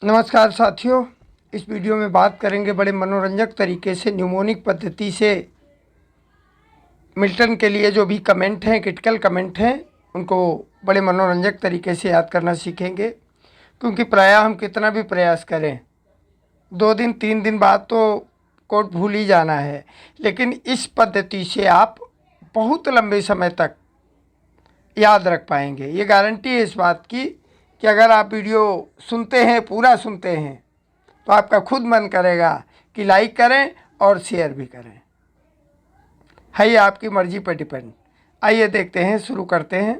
नमस्कार साथियों, इस वीडियो में बात करेंगे बड़े मनोरंजक तरीके से न्यूमोनिक पद्धति से मिल्टन के लिए जो भी कमेंट हैं, क्रिटिकल कमेंट हैं, उनको बड़े मनोरंजक तरीके से याद करना सीखेंगे। क्योंकि प्रायः हम कितना भी प्रयास करें 2 दिन 3 दिन बाद तो कोट भूल ही जाना है, लेकिन इस पद्धति से आप बहुत लंबे समय तक याद रख पाएंगे। ये गारंटी है इस बात की कि अगर आप वीडियो सुनते हैं, पूरा सुनते हैं, तो आपका खुद मन करेगा कि लाइक करें और शेयर भी करें। है ये आपकी मर्जी पर डिपेंड। आइए देखते हैं, शुरू करते हैं।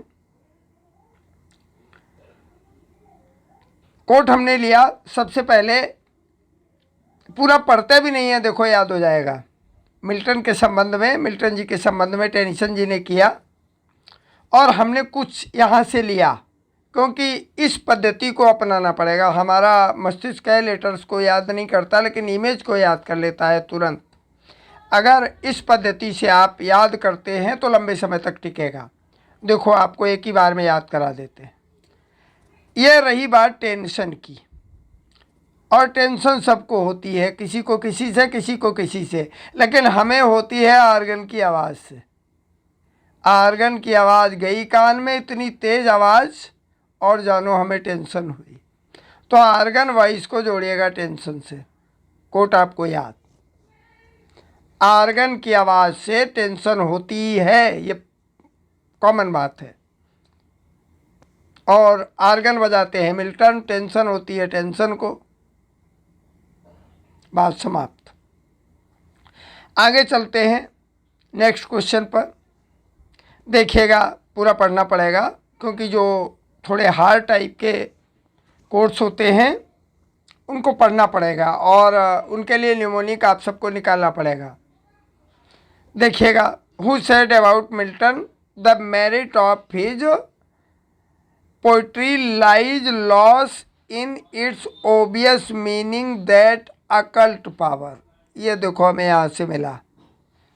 कोट हमने लिया। सबसे पहले पूरा पढ़ते भी नहीं है, देखो याद हो जाएगा। मिल्टन के संबंध में, मिल्टन जी के संबंध में टेनिसन जी ने किया और हमने कुछ यहाँ से लिया, क्योंकि इस पद्धति को अपनाना पड़ेगा। हमारा मस्तिष्क है लेटर्स को याद नहीं करता, लेकिन इमेज को याद कर लेता है तुरंत। अगर इस पद्धति से आप याद करते हैं तो लंबे समय तक टिकेगा। देखो, आपको एक ही बार में याद करा देते हैं। ये रही बात टेंशन की, और टेंशन सबको होती है, किसी को किसी से, किसी को किसी से, लेकिन हमें होती है आर्गन की आवाज़ से। आर्गन की आवाज़ गई कान में, इतनी तेज़ आवाज़, और जानो हमें टेंशन हुई। तो आर्गन वॉइस को जोड़िएगा टेंशन से। कोट आपको याद, आर्गन की आवाज़ से टेंशन होती है, ये कॉमन बात है। और आर्गन बजाते हैं मिल्टन, टेंशन होती है टेंशन को। बात समाप्त। आगे चलते हैं नेक्स्ट क्वेश्चन पर। देखिएगा, पूरा पढ़ना पड़ेगा, क्योंकि जो थोड़े हार्ड टाइप के कोर्स होते हैं उनको पढ़ना पड़ेगा, और उनके लिए न्यूमोनिक आप सबको निकालना पड़ेगा। देखिएगा, who said about Milton the merit of his poetry lies loss in its obvious meaning that occult power. ये देखो, हमें यहाँ से मिला।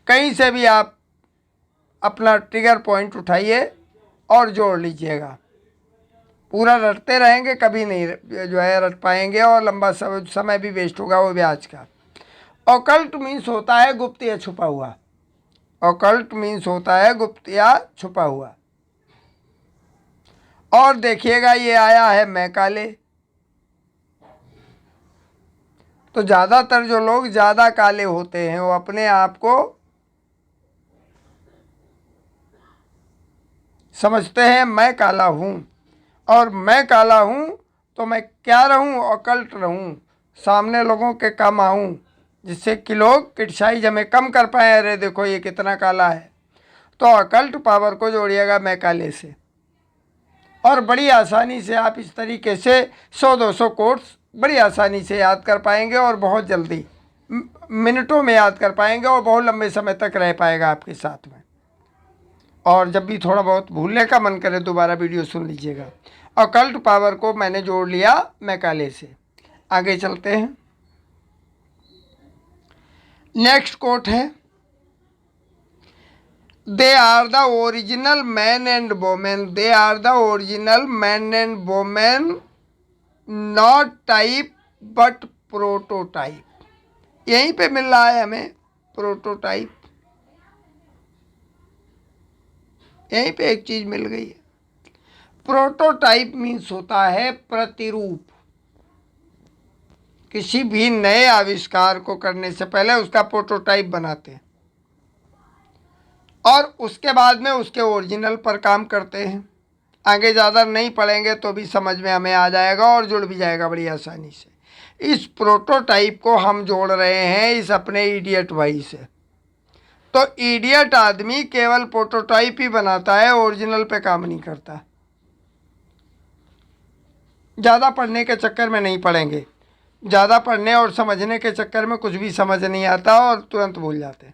कहीं से भी आप अपना ट्रिगर पॉइंट उठाइए और जोड़ लीजिएगा। पूरा रटते रहेंगे, कभी नहीं जो है रट पाएंगे, और लंबा समय भी वेस्ट होगा, वो भी आज का। ऑकल्ट मीन्स होता है गुप्त या छुपा हुआ। ऑकल्ट मीन्स होता है गुप्त या छुपा हुआ। और देखिएगा, ये आया है मैकाले। तो ज़्यादातर जो लोग ज़्यादा काले होते हैं वो अपने आप को समझते हैं मैं काला हूँ, और मैं काला हूँ तो मैं क्या रहूँ, ऑकल्ट रहूँ, सामने लोगों के कम आऊँ, जिससे कि लोग क्रिटिसाइज हमें कम कर पाए, अरे देखो ये कितना काला है। तो ऑकल्ट पावर को जोड़िएगा मैकाले से, और बड़ी आसानी से आप इस तरीके से 100-200 कोट्स बड़ी आसानी से याद कर पाएंगे, और बहुत जल्दी मिनटों में याद कर पाएंगे, और बहुत लंबे समय तक रह पाएगा आपके साथ में। और जब भी थोड़ा बहुत भूलने का मन करे, दोबारा वीडियो सुन लीजिएगा। ऑकल्ट पावर को मैंने जोड़ लिया मैकाले से। आगे चलते हैं। नेक्स्ट कोट है, they are the original man and women. They are the original man and women, not type but prototype. यहीं पे मिल रहा है हमें प्रोटोटाइप। यहीं पे एक चीज मिल गई है। प्रोटोटाइप मीन्स होता है प्रतिरूप। किसी भी नए आविष्कार को करने से पहले उसका प्रोटोटाइप बनाते हैं, और उसके बाद में उसके ओरिजिनल पर काम करते हैं। आगे ज़्यादा नहीं पढ़ेंगे तो भी समझ में हमें आ जाएगा, और जुड़ भी जाएगा बड़ी आसानी से। इस प्रोटोटाइप को हम जोड़ रहे हैं इस अपने इडियट भाई से। तो इडियट आदमी केवल प्रोटोटाइप ही बनाता है, ओरिजिनल पे काम नहीं करता। ज़्यादा पढ़ने के चक्कर में नहीं पढ़ेंगे। ज़्यादा पढ़ने और समझने के चक्कर में कुछ भी समझ नहीं आता और तुरंत भूल जाते हैं।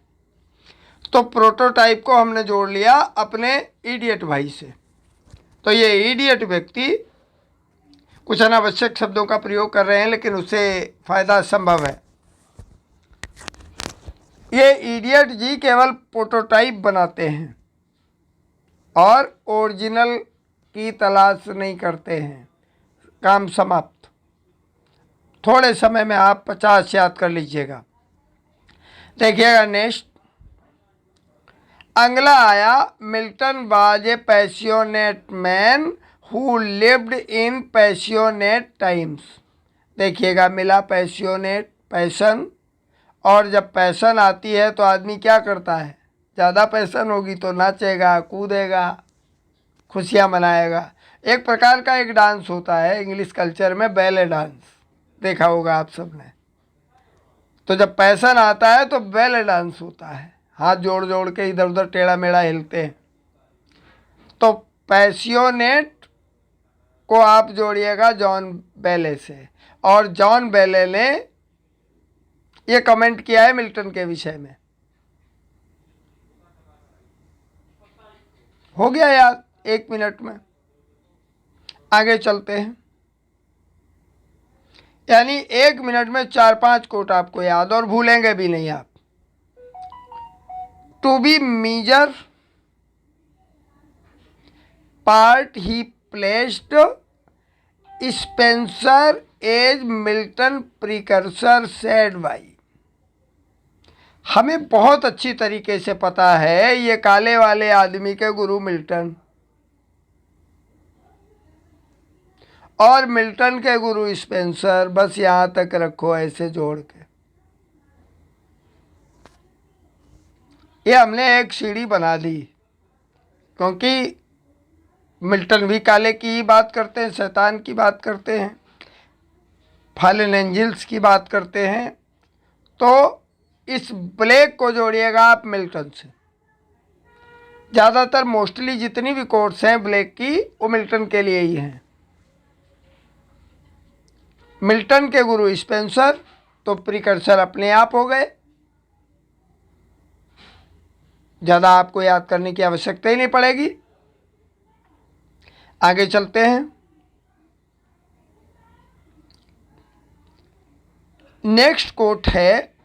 तो प्रोटोटाइप को हमने जोड़ लिया अपने इडियट भाई से। तो ये इडियट व्यक्ति कुछ अनावश्यक शब्दों का प्रयोग कर रहे हैं, लेकिन उससे फ़ायदा संभव है। ये इडियट जी केवल प्रोटोटाइप बनाते हैं और ओरिजिनल की तलाश नहीं करते हैं। काम समाप्त। थोड़े समय में आप 50 याद कर लीजिएगा। देखिएगा नेक्स्ट, अगला आया, Milton was a passionate man who lived in passionate times. देखिएगा मिला पैशनेट, पैशन, और जब पैशन आती है तो आदमी क्या करता है, ज़्यादा पैशन होगी तो नाचेगा, कूदेगा, खुशियाँ मनाएगा। एक प्रकार का एक डांस होता है इंग्लिश कल्चर में, बैले डांस, देखा होगा आप सबने। तो जब पैशन आता है तो बैले डांस होता है, हाथ जोड़ जोड़ के इधर उधर टेढ़ा मेढ़ा हिलते हैं। तो पैशनेट को आप जोड़िएगा जॉन बैले से, और जॉन बैले ने ये कमेंट किया है मिल्टन के विषय में। हो गया याद 1 मिनट में। आगे चलते हैं, यानी 1 मिनट में 4-5 कोट आपको याद, और भूलेंगे भी नहीं आप। To be major part he placed Spencer as Milton precursor said by. हमें बहुत अच्छी तरीके से पता है ये काले वाले आदमी के गुरु मिल्टन, और मिल्टन के गुरु स्पेंसर, बस यहाँ तक रखो ऐसे जोड़ के। ये हमने एक सीढ़ी बना दी, क्योंकि मिल्टन भी काले की ही बात करते हैं, शैतान की बात करते हैं, फॉलन एंजल्स की बात करते हैं। तो इस ब्लैक को जोड़िएगा आप मिल्टन से। ज़्यादातर मोस्टली जितनी भी कोट्स हैं ब्लैक की, वो मिल्टन के लिए ही हैं। मिल्टन के गुरु स्पेंसर, तो प्रिकर्सर अपने आप हो गए, ज़्यादा आपको याद करने की आवश्यकता ही नहीं पड़ेगी। आगे चलते हैं, नेक्स्ट कोट है,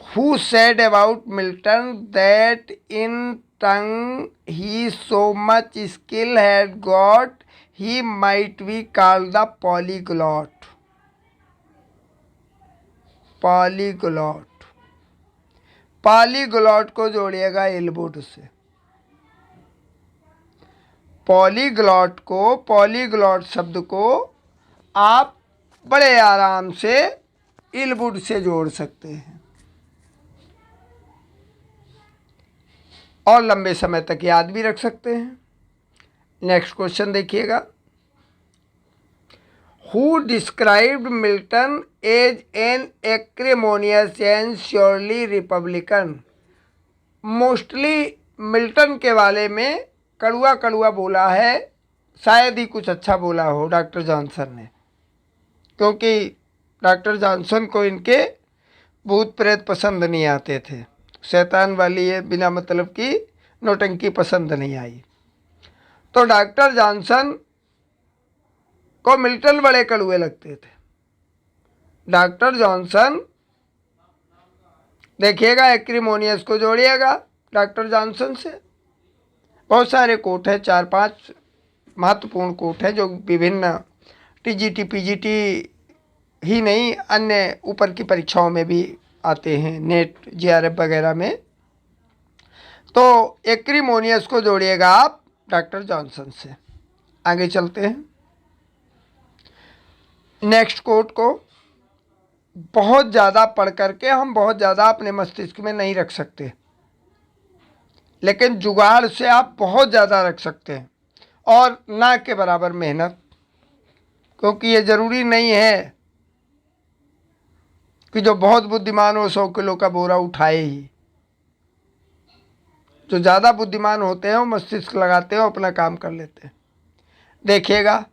who said about Milton that in tongue he so much skill had got he might be called the polyglot. Polyglot, polyglot को जोड़िएगा इलवुड से। पॉलीग्लॉट को, पॉलीग्लॉट शब्द को आप बड़े आराम से इलवुड से जोड़ सकते हैं और लंबे समय तक याद भी रख सकते हैं। नेक्स्ट क्वेश्चन देखिएगा, who described Milton as an acrimonious and surely republican. Mostly Milton के बारे में कड़वा कड़वा बोला है, शायद ही कुछ अच्छा बोला हो डॉक्टर जॉनसन ने, क्योंकि डॉक्टर जॉनसन को इनके भूत प्रेत पसंद नहीं आते थे, शैतान वाली ये बिना मतलब की नौटंकी पसंद नहीं आई। तो डॉक्टर जॉनसन को मिल्टन बड़े कड़वे लगते थे। डॉक्टर जॉनसन, देखिएगा एक्रिमोनियस को जोड़िएगा डॉक्टर जॉनसन से। बहुत सारे कोट हैं, 4-5 महत्वपूर्ण कोट हैं जो विभिन्न टीजीटी पीजीटी ही नहीं, अन्य ऊपर की परीक्षाओं में भी आते हैं, नेट जेआरएफ वगैरह में। तो एक्रिमोनियस को जोड़िएगा आप डॉक्टर जॉनसन से। आगे चलते हैं, नेक्स्ट कोट को बहुत ज़्यादा पढ़ करके हम बहुत ज़्यादा अपने मस्तिष्क में नहीं रख सकते, लेकिन जुगाड़ से आप बहुत ज़्यादा रख सकते हैं, और ना के बराबर मेहनत, क्योंकि ये ज़रूरी नहीं है कि जो बहुत बुद्धिमान हो 100 किलो का बोरा उठाए ही। जो ज़्यादा बुद्धिमान होते हैं वो मस्तिष्क लगाते हैं, अपना काम कर लेते हैं। देखिएगा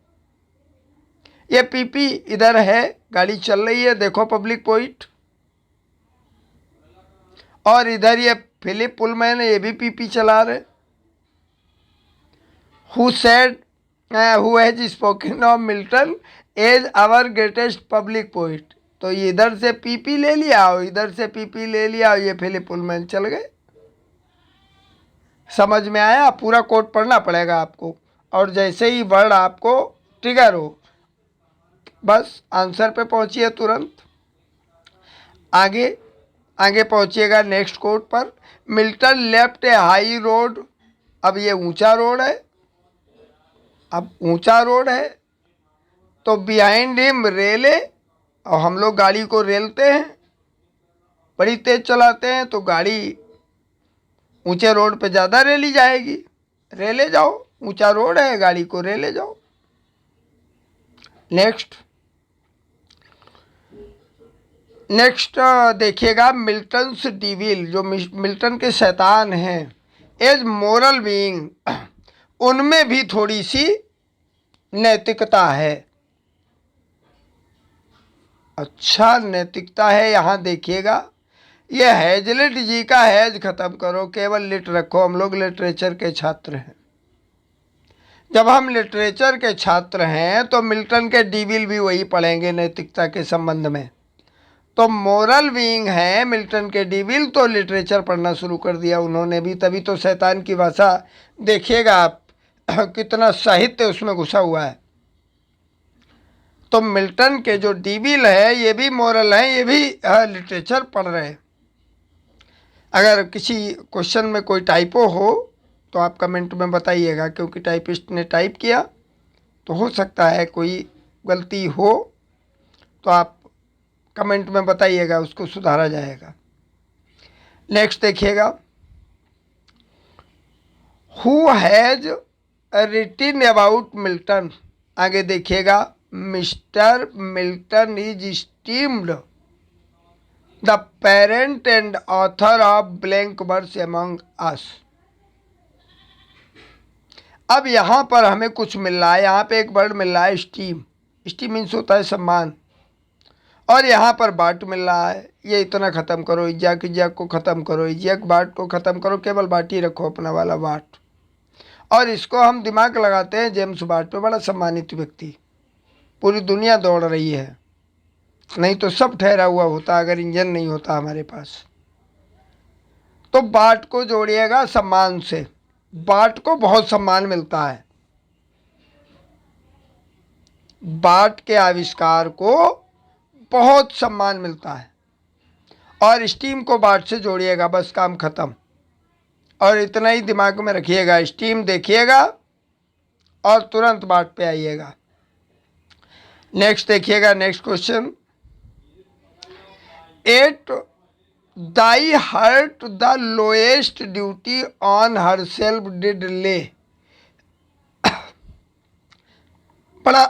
ये पीपी इधर है, गाड़ी चल रही है, देखो पब्लिक पॉइंट, और इधर ये फिलिप पुलमैन, ये भी पीपी चला रहे। Who said who has spoken of Milton as our greatest public poet. तो ये इधर से पीपी ले लिया और इधर से पीपी ले लिया और ये फिलिप पुलमैन चल गए। समझ में आया? पूरा कोट पढ़ना पड़ेगा आपको, और जैसे ही वर्ड आपको ट्रिगर हो बस आंसर पे पहुंचिए तुरंत। आगे आगे पहुंचिएगा नेक्स्ट कोट पर। मिल्टन लेफ्ट ए हाई रोड। अब ये ऊंचा रोड है, अब ऊंचा रोड है तो बिहाइंड हिम रेले, और हम लोग गाड़ी को रेलते हैं, बड़ी तेज चलाते हैं तो गाड़ी ऊंचे रोड पे ज़्यादा रेली जाएगी। रेले जाओ, ऊंचा रोड है, गाड़ी को रेले जाओ। नेक्स्ट देखिएगा, मिल्टन्स डिविल, जो मिल्टन के शैतान हैं, एज मोरल बीइंग, उनमें भी थोड़ी सी नैतिकता है। अच्छा, नैतिकता है। यहाँ देखिएगा, ये हैजलिट जी का हैज खत्म करो, केवल लिट रखो। हम लोग लिटरेचर के छात्र हैं। जब हम लिटरेचर के छात्र हैं तो मिल्टन के डिविल भी वही पढ़ेंगे नैतिकता के संबंध में। तो मोरल बीइंग है मिल्टन के डिविल, तो लिटरेचर पढ़ना शुरू कर दिया उन्होंने भी। तभी तो शैतान की भाषा देखिएगा आप, कितना साहित्य उसमें घुसा हुआ है। तो मिल्टन के जो डिविल है ये भी मोरल है, ये भी लिटरेचर पढ़ रहे हैं। अगर किसी क्वेश्चन में कोई टाइपो हो तो आप कमेंट में बताइएगा, क्योंकि टाइपिस्ट ने टाइप किया तो हो सकता है कोई गलती हो, तो आप कमेंट में बताइएगा, उसको सुधारा जाएगा। नेक्स्ट देखिएगा, who has written about Milton. आगे देखिएगा, Mister Milton is esteemed the parent and author of blank verse among us. अब यहाँ पर हमें कुछ मिल रहा है, यहाँ पे एक वर्ड मिल रहा है स्टीम। स्टीम मीन्स होता है सम्मान, और यहाँ पर बाट मिल रहा है। ये इतना ख़त्म करो, इज्जाक इज्जाक को ख़त्म करो, इज्जाक बाट को ख़त्म करो, केवल बाट ही रखो अपना वाला बाट। और इसको हम दिमाग लगाते हैं जेम्स बाट पे, बड़ा सम्मानित व्यक्ति, पूरी दुनिया दौड़ रही है, नहीं तो सब ठहरा हुआ होता अगर इंजन नहीं होता हमारे पास। तो बाट को जोड़िएगा सम्मान से, बाट को बहुत सम्मान मिलता है। बाट के आविष्कार को बहुत सम्मान मिलता है। और स्टीम को बाट से जोड़िएगा, बस काम खत्म। और इतना ही दिमाग में रखिएगा, स्टीम देखिएगा और तुरंत बाट पे आइएगा। नेक्स्ट देखिएगा, next question, at thy heart the lowest duty on her self did lay. बड़ा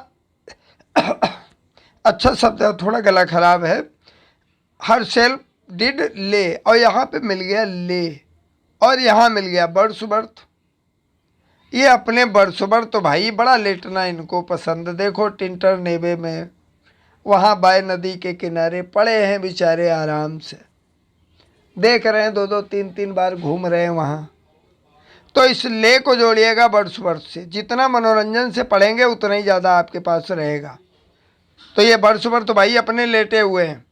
अच्छा शब्द है, थोड़ा गला खराब है। हर सेल्फ डिड ले, और यहाँ पे मिल गया ले, और यहाँ मिल गया बर्थ। ये अपने बर्थ तो भाई बड़ा लेटना इनको पसंद। देखो टिंटर नेबे में वहाँ बाय नदी के किनारे पड़े हैं बेचारे आराम से, देख रहे हैं, 2-2 3-3 बार घूम रहे हैं वहाँ। तो इस ले को जोड़िएगा बर्थ से। जितना मनोरंजन से पढ़ेंगे उतना ही ज़्यादा आपके पास रहेगा। तो ये बर्थ भाई अपने लेटे हुए हैं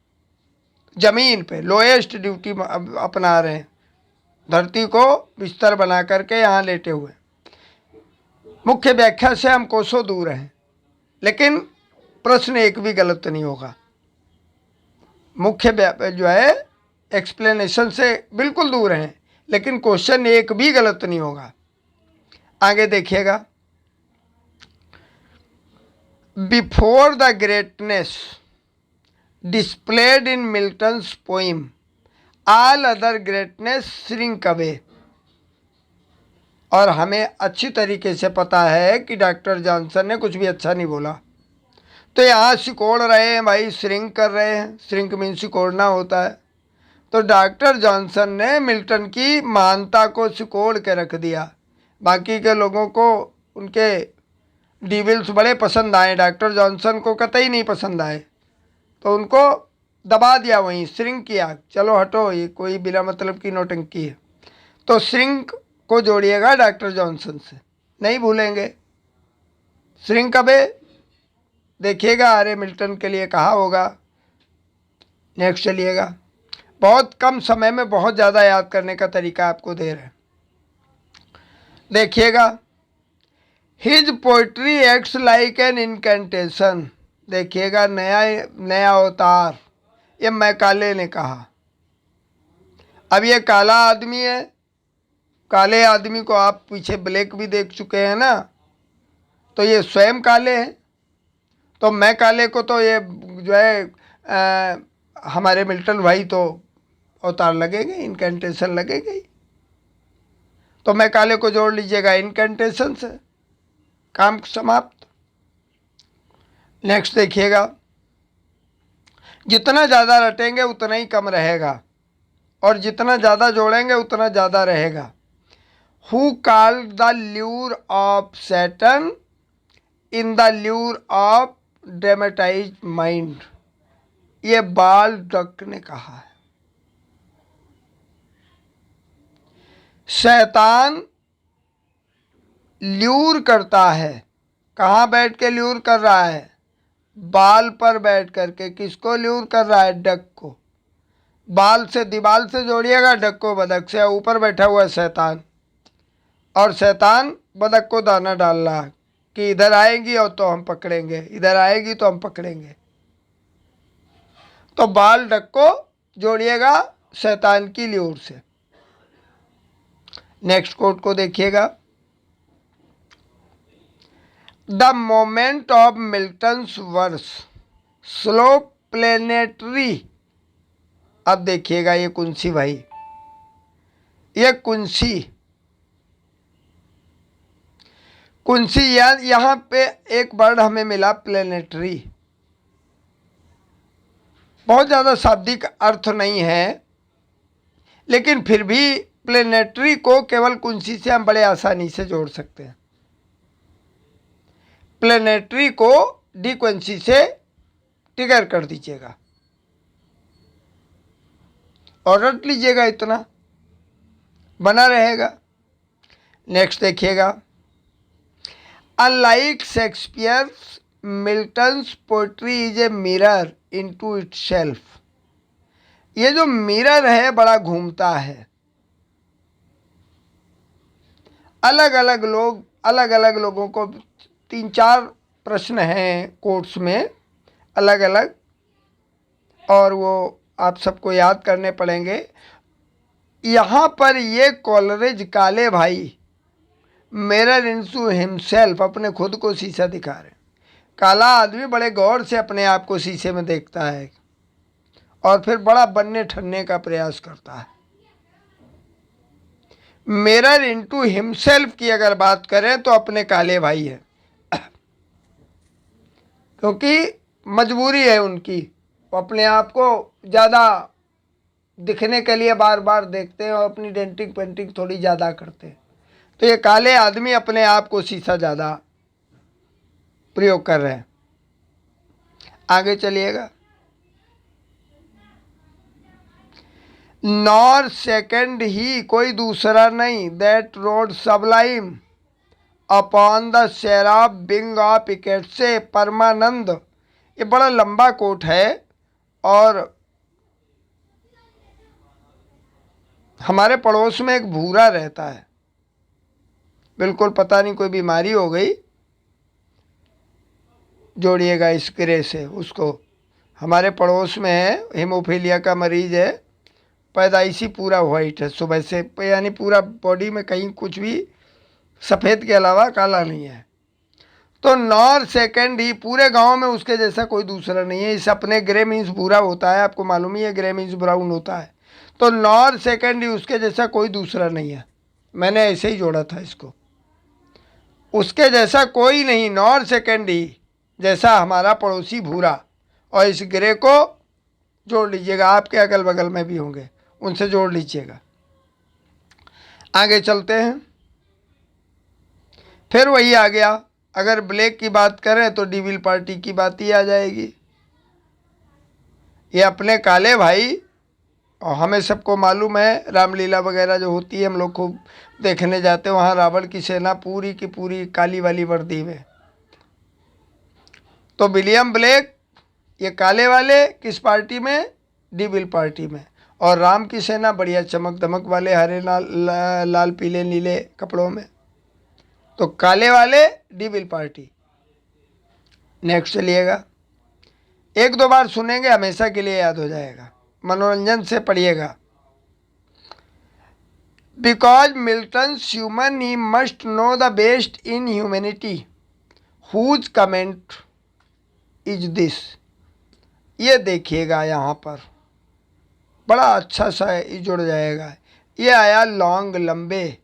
ज़मीन पे, लोएस्ट ड्यूटी अपना रहे हैं, धरती को बिस्तर बना करके यहाँ लेटे हुए। मुख्य व्याख्या से हम कोसों दूर हैं, लेकिन प्रश्न एक भी गलत नहीं होगा। मुख्य जो है एक्सप्लेनेशन से बिल्कुल दूर हैं, लेकिन क्वेश्चन एक भी गलत नहीं होगा। आगे देखिएगा, before the greatness displayed in Milton's poem, all other greatness shrink away। और हमें अच्छी तरीके से पता है कि डॉक्टर जॉनसन ने कुछ भी अच्छा नहीं बोला। तो यहाँ सिकोड़ रहे हैं भाई, श्रिंक कर रहे हैं, श्रिंक मीन सिकोड़ना होता है। तो डॉक्टर जॉनसन ने मिल्टन की महानता को सिकोड़ के रख दिया। बाकी के लोगों को उनके डिविल्स बड़े पसंद आए, डॉक्टर जॉनसन को कतई नहीं पसंद आए, तो उनको दबा दिया, वहीं श्रिंक किया। चलो हटो, ये कोई बिना मतलब की नौटंकी है। तो श्रिंक को जोड़िएगा डॉक्टर जॉनसन से, नहीं भूलेंगे। श्रिंक अबे देखिएगा, अरे मिल्टन के लिए कहा होगा। नेक्स्ट चलिएगा, बहुत कम समय में बहुत ज़्यादा याद करने का तरीका आपको दे रहे हैं। देखिएगा, his poetry acts like an incantation. देखिएगा, नया नया अवतार, ये मैकाले ने कहा। अब ये काला आदमी है, काले आदमी को आप पीछे ब्लैक भी देख चुके हैं ना, तो ये स्वयं काले हैं। तो मैकाले को तो ये जो है हमारे मिल्टन भाई तो अवतार लगेंगे, इनकेंटेशन लगेगी। तो मैकाले को जोड़ लीजिएगा इनकेंटेशन से, काम समाप्त। नेक्स्ट देखिएगा, जितना ज़्यादा रटेंगे उतना ही कम रहेगा, और जितना ज़्यादा जोड़ेंगे उतना ज़्यादा रहेगा। Who called the lure of Saturn in the lure of dramatise mind, ये बाल डक ने कहा है। शैतान ल्यूर करता है, कहाँ बैठ के ल्यूर कर रहा है? बाल पर बैठ करके। किसको ल्यूर कर रहा है? डक को। बाल से दीवाल से जोड़िएगा डक को बदक से, ऊपर बैठा हुआ है शैतान, और शैतान बदक को दाना डाल रहा है कि इधर आएगी और तो हम पकड़ेंगे, इधर आएगी तो हम पकड़ेंगे। तो बाल डक को जोड़िएगा शैतान की ल्यूर से। नेक्स्ट कोट को देखिएगा, the moment of Milton's verse slow planetary. अब देखिएगा ये कुंसी भाई, ये कुंसी यहाँ पे एक वर्ड हमें मिला प्लेनेटरी। बहुत ज़्यादा शाब्दिक अर्थ नहीं है, लेकिन फिर भी प्लेनेटरी को केवल कुंसी से हम बड़े आसानी से जोड़ सकते हैं। प्लेनेटरी को डी कुंसी से टिगर कर दीजिएगा और रट लीजिएगा, इतना बना रहेगा। नेक्स्ट देखिएगा, unlike Shakespeare Milton's poetry is a mirror into itself. ये जो मिरर है बड़ा घूमता है, अलग अलग लोगों को 3-4 प्रश्न हैं कोर्स में अलग अलग, और वो आप सबको याद करने पड़ेंगे। यहाँ पर ये कॉलरेज काले भाई मिरर इनटू हिमसेल्फ, अपने खुद को शीशा दिखा रहे हैं। काला आदमी बड़े गौर से अपने आप को शीशे में देखता है और फिर बड़ा बनने ठनने का प्रयास करता है। मिरर इनटू हिमसेल्फ की अगर बात करें तो अपने काले भाई है, क्योंकि मजबूरी है उनकी, वो अपने आप को ज़्यादा दिखने के लिए बार बार देखते हैं और अपनी डेंटिंग पेंटिंग थोड़ी ज़्यादा करते हैं। तो ये काले आदमी अपने आप को शीशा ज़्यादा प्रयोग कर रहे हैं। आगे चलिएगा, नॉर सेकंड ही, कोई दूसरा नहीं, that rode sublime upon the seraph बिंग ऑफ इकेट से परमानंद। ये बड़ा लंबा कोट है और हमारे पड़ोस में एक भूरा रहता है, बिल्कुल पता नहीं कोई बीमारी हो गई, जोड़िएगा इस गिरे से उसको। हमारे पड़ोस में है, हेमोफीलिया का मरीज है, पैदाइशी पूरा वाइट है सुबह से, यानी पूरा बॉडी में कहीं कुछ भी सफ़ेद के अलावा काला नहीं है। तो नॉर सेकंड ही, पूरे गांव में उसके जैसा कोई दूसरा नहीं है। इस अपने ग्रे मीन्स भूरा होता है, आपको मालूम ही है, ग्रे मीन्स ब्राउन होता है। तो नॉर सेकंड ही, उसके जैसा कोई दूसरा नहीं है। मैंने ऐसे ही जोड़ा था इसको, उसके जैसा कोई नहीं, नॉर सेकंड ही जैसा हमारा पड़ोसी भूरा। और इस ग्रे को जोड़ लीजिएगा, आपके अगल बगल में भी होंगे, उनसे जोड़ लीजिएगा। आगे चलते हैं, फिर वही आ गया। अगर ब्लैक की बात करें तो डिविल पार्टी की बात ही आ जाएगी। ये अपने काले भाई, और हमें सबको मालूम है रामलीला वगैरह जो होती है, हम लोग खूब देखने जाते हैं, वहाँ रावण की सेना पूरी की पूरी काली वाली वर्दी में। तो विलियम ब्लेक ये काले वाले किस पार्टी में? डिविल पार्टी में। और राम की सेना बढ़िया चमक दमक वाले हरे लाल पीले नीले कपड़ों में। तो काले वाले डिविल पार्टी। नेक्स्ट चलिएगा, एक दो बार सुनेंगे हमेशा के लिए याद हो जाएगा, मनोरंजन से पढ़िएगा। Because Milton's human he must know the best in humanity whose comment is this. ये देखिएगा यहाँ पर बड़ा अच्छा सा जुड़ जाएगा। ये आया लॉन्ग लंबे,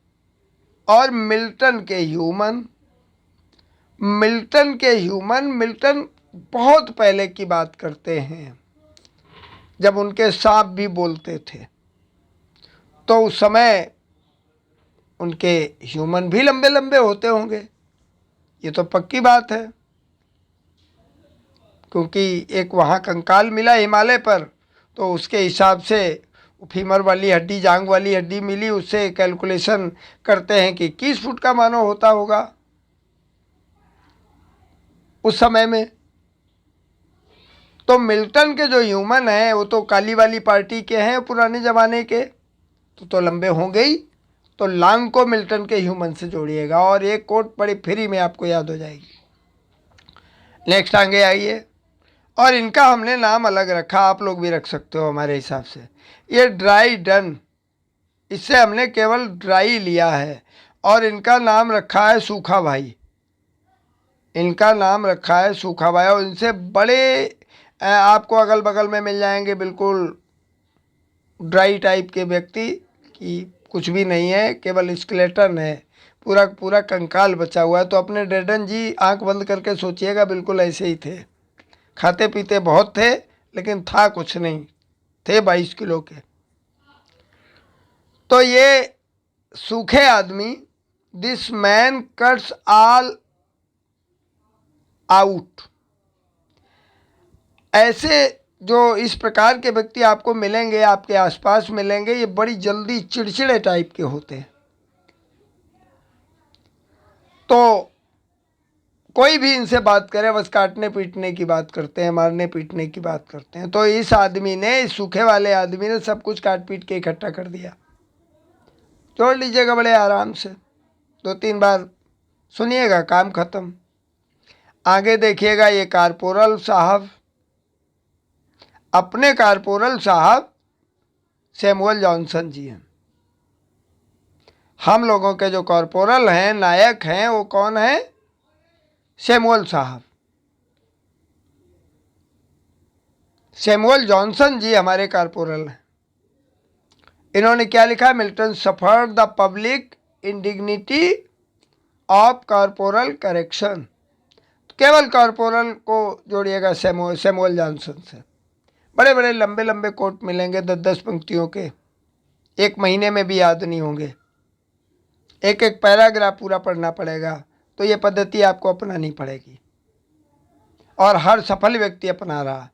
और मिल्टन के ह्यूमन, मिल्टन बहुत पहले की बात करते हैं, जब उनके सांप भी बोलते थे तो उस समय उनके ह्यूमन भी लंबे लंबे होते होंगे, ये तो पक्की बात है, क्योंकि एक वहाँ कंकाल मिला हिमालय पर, तो उसके हिसाब से फीमर वाली हड्डी, जांग वाली हड्डी मिली, उससे कैलकुलेशन करते हैं कि 21 फुट का मानव होता होगा उस समय में। तो मिल्टन के जो ह्यूमन हैं वो तो काली वाली पार्टी के हैं पुराने ज़माने के, तो लंबे होंगे ही। तो लांग को मिल्टन के ह्यूमन से जोड़िएगा और एक कोट बड़ी फ्री में आपको याद हो जाएगी। नेक्स्ट आगे आइए, और इनका हमने नाम अलग रखा, आप लोग भी रख सकते हो हमारे हिसाब से। ये ड्राई डन, इससे हमने केवल ड्राई लिया है, और इनका नाम रखा है सूखा भाई। इनका नाम रखा है सूखा भाई, और इनसे बड़े आपको अगल बगल में मिल जाएंगे बिल्कुल ड्राई टाइप के व्यक्ति की कुछ भी नहीं है, केवल स्केलेटन है, पूरा पूरा कंकाल बचा हुआ है। तो अपने डेडन जी आंख बंद करके सोचिएगा, बिल्कुल ऐसे ही थे, खाते पीते बहुत थे लेकिन था कुछ नहीं, थे 22 किलो के। तो ये सूखे आदमी, this man cuts all out. ऐसे जो इस प्रकार के व्यक्ति आपको मिलेंगे, आपके आसपास मिलेंगे, ये बड़ी जल्दी चिड़चिड़े टाइप के होते हैं। तो कोई भी इनसे बात करे बस काटने पीटने की बात करते हैं, मारने पीटने की बात करते हैं। तो इस आदमी ने, इस सूखे वाले आदमी ने सब कुछ काट पीट के इकट्ठा कर दिया। जोड़ लीजिएगा बड़े आराम से, 2-3 बार सुनिएगा, काम खत्म। आगे देखिएगा, ये कारपोरल साहब, अपने कारपोरल साहब सैमुअल जॉनसन जी हैं। हम लोगों के जो कॉरपोरल हैं, नायक हैं, वो कौन है? सैमुअल साहब। सैमुअल जॉनसन जी हमारे कॉरपोरल हैं। इन्होंने क्या लिखा? Milton suffered the public indignity of corporal correction. केवल कॉरपोरल को जोड़िएगा सैमुअल जॉनसन से। बड़े बड़े लंबे लंबे कोट मिलेंगे, 10-10 पंक्तियों के, एक महीने में भी याद नहीं होंगे, एक एक पैराग्राफ पूरा पढ़ना पड़ेगा। तो ये पद्धति आपको अपनानी पड़ेगी, और हर सफल व्यक्ति अपना रहा।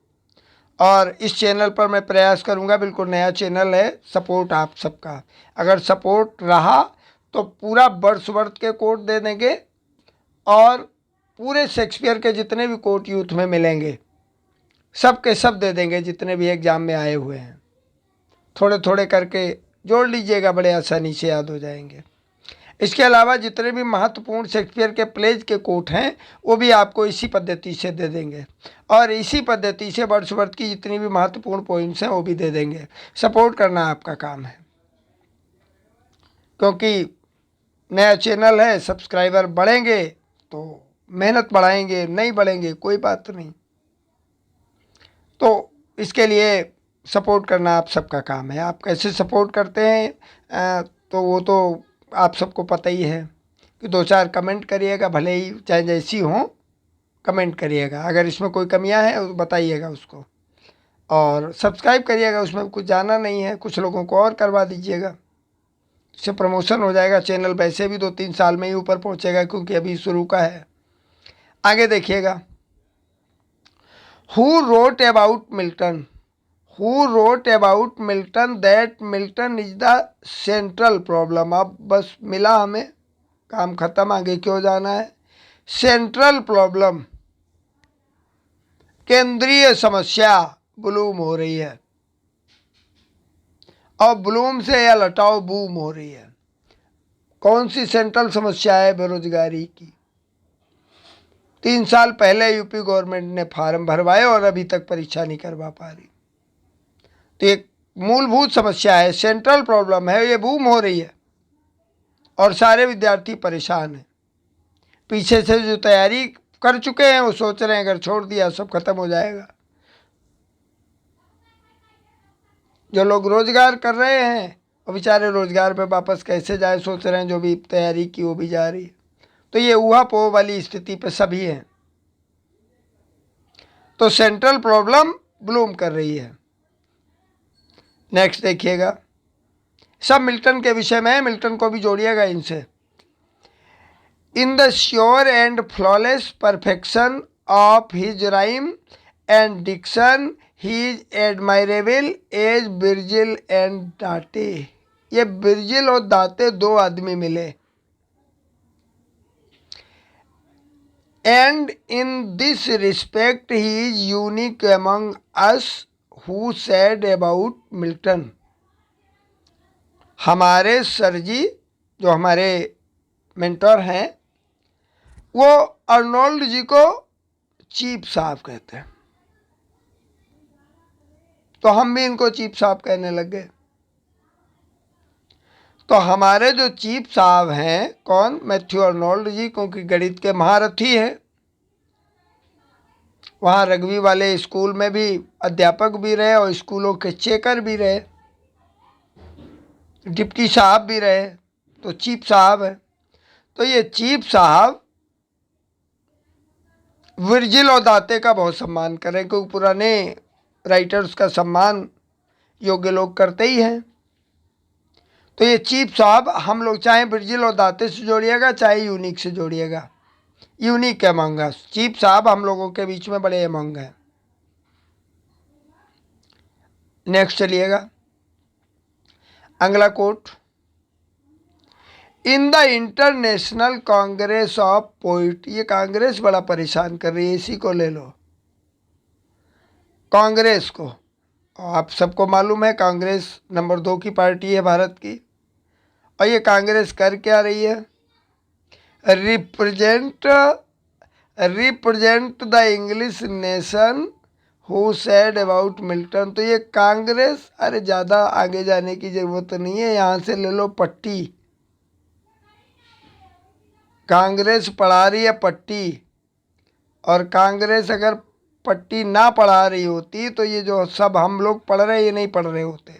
और इस चैनल पर मैं प्रयास करूंगा, बिल्कुल नया चैनल है, सपोर्ट आप सबका, अगर सपोर्ट रहा तो पूरा वर्ष के कोट दे देंगे, और पूरे शेक्सपियर के जितने भी कोट यूथ में मिलेंगे सब के सब दे देंगे, जितने भी एग्जाम में आए हुए हैं। थोड़े थोड़े करके जोड़ लीजिएगा, बड़े आसानी से याद हो जाएंगे। इसके अलावा जितने भी महत्वपूर्ण शेक्सपियर के प्लेज के कोट हैं वो भी आपको इसी पद्धति से दे देंगे, और इसी पद्धति से वर्ड्सवर्थ की जितनी भी महत्वपूर्ण पॉइंट्स हैं वो भी दे देंगे। सपोर्ट करना आपका काम है, क्योंकि नया चैनल है, सब्सक्राइबर बढ़ेंगे तो मेहनत बढ़ाएंगे, नहीं बढ़ेंगे कोई बात नहीं। तो इसके लिए सपोर्ट करना आप सबका काम है। आप कैसे सपोर्ट करते हैं तो वो तो आप सबको पता ही है कि 2-4 कमेंट करिएगा, भले ही चाहे जैसी हो कमेंट करिएगा। अगर इसमें कोई कमियां हैं तो बताइएगा उसको, और सब्सक्राइब करिएगा, उसमें कुछ जाना नहीं है, कुछ लोगों को और करवा दीजिएगा, इससे प्रमोशन हो जाएगा। चैनल वैसे भी 2-3 साल में ही ऊपर पहुंचेगा, क्योंकि अभी शुरू का है। आगे देखिएगा, who wrote about Milton, who wrote about Milton that Milton is the central problem. अब बस मिला हमें, काम खत्म, आगे क्यों जाना है? सेंट्रल प्रॉब्लम, केंद्रीय समस्या ब्लूम हो रही है, और ब्लूम से या लटाओ बूम हो रही है। कौन सी सेंट्रल समस्या है? बेरोजगारी की। 3 साल पहले यूपी गवर्नमेंट ने फार्म भरवाए और अभी तक परीक्षा नहीं करवा पा रही। तो एक मूलभूत समस्या है, सेंट्रल प्रॉब्लम है, ये बूम हो रही है और सारे विद्यार्थी परेशान हैं। पीछे से जो तैयारी कर चुके हैं वो सोच रहे हैं अगर छोड़ दिया सब खत्म हो जाएगा। जो लोग रोजगार कर रहे हैं वो बेचारे रोजगार पे वापस कैसे जाए सोच रहे हैं, जो भी तैयारी की वो भी जा रही है। तो ये ऊहापोह वाली स्थिति पे सभी हैं। तो सेंट्रल प्रॉब्लम ब्लूम कर रही है। नेक्स्ट देखिएगा, सब मिल्टन के विषय में है, मिल्टन को भी जोड़िएगा इनसे। In the sure and flawless perfection of his rhyme and diction he is admirable as Virgil and दाते। ये बिरजिल और दाते दो आदमी मिले। And in this respect he is unique among us who said about Milton. हमारे sir ji जो हमारे मेंटर हैं वो अर्नोल्ड जी को चीप साहब कहते हैं, तो हम भी इनको चीप साहब कहने लग गए। तो हमारे जो चीफ साहब हैं कौन, मैथ्यू अर्नोल्ड जी, क्योंकि गणित के महारथी हैं। वहाँ रग्बी वाले स्कूल में भी अध्यापक भी रहे और स्कूलों के चेकर भी रहे, डिप्टी साहब भी रहे, तो चीफ साहब है। तो ये चीफ साहब विर्जिल और दाते का बहुत सम्मान करें, क्योंकि पुराने राइटर्स का सम्मान योग्य लोग करते ही हैं। तो ये चीफ साहब हम लोग चाहे विर्जिल और दाते से जोड़िएगा चाहे यूनिक से जोड़िएगा, यूनिक अमंग अस। चीफ साहब हम लोगों के बीच में बड़े अमंग हैं। नेक्स्ट चलिएगा, अगला quote. In the international congress of poet, ये कांग्रेस बड़ा परेशान कर रही है, इसी को ले लो कांग्रेस को। आप सबको मालूम है कांग्रेस नंबर 2 की पार्टी है भारत की। और ये कांग्रेस कर क्या रही है, represent the English nation who said about Milton. तो ये कांग्रेस, अरे ज़्यादा आगे जाने की ज़रूरत नहीं है, यहाँ से ले लो पट्टी। कांग्रेस पढ़ा रही है पट्टी, और कांग्रेस अगर पट्टी ना पढ़ा रही होती तो ये जो सब हम लोग पढ़ रहे ये नहीं पढ़ रहे होते।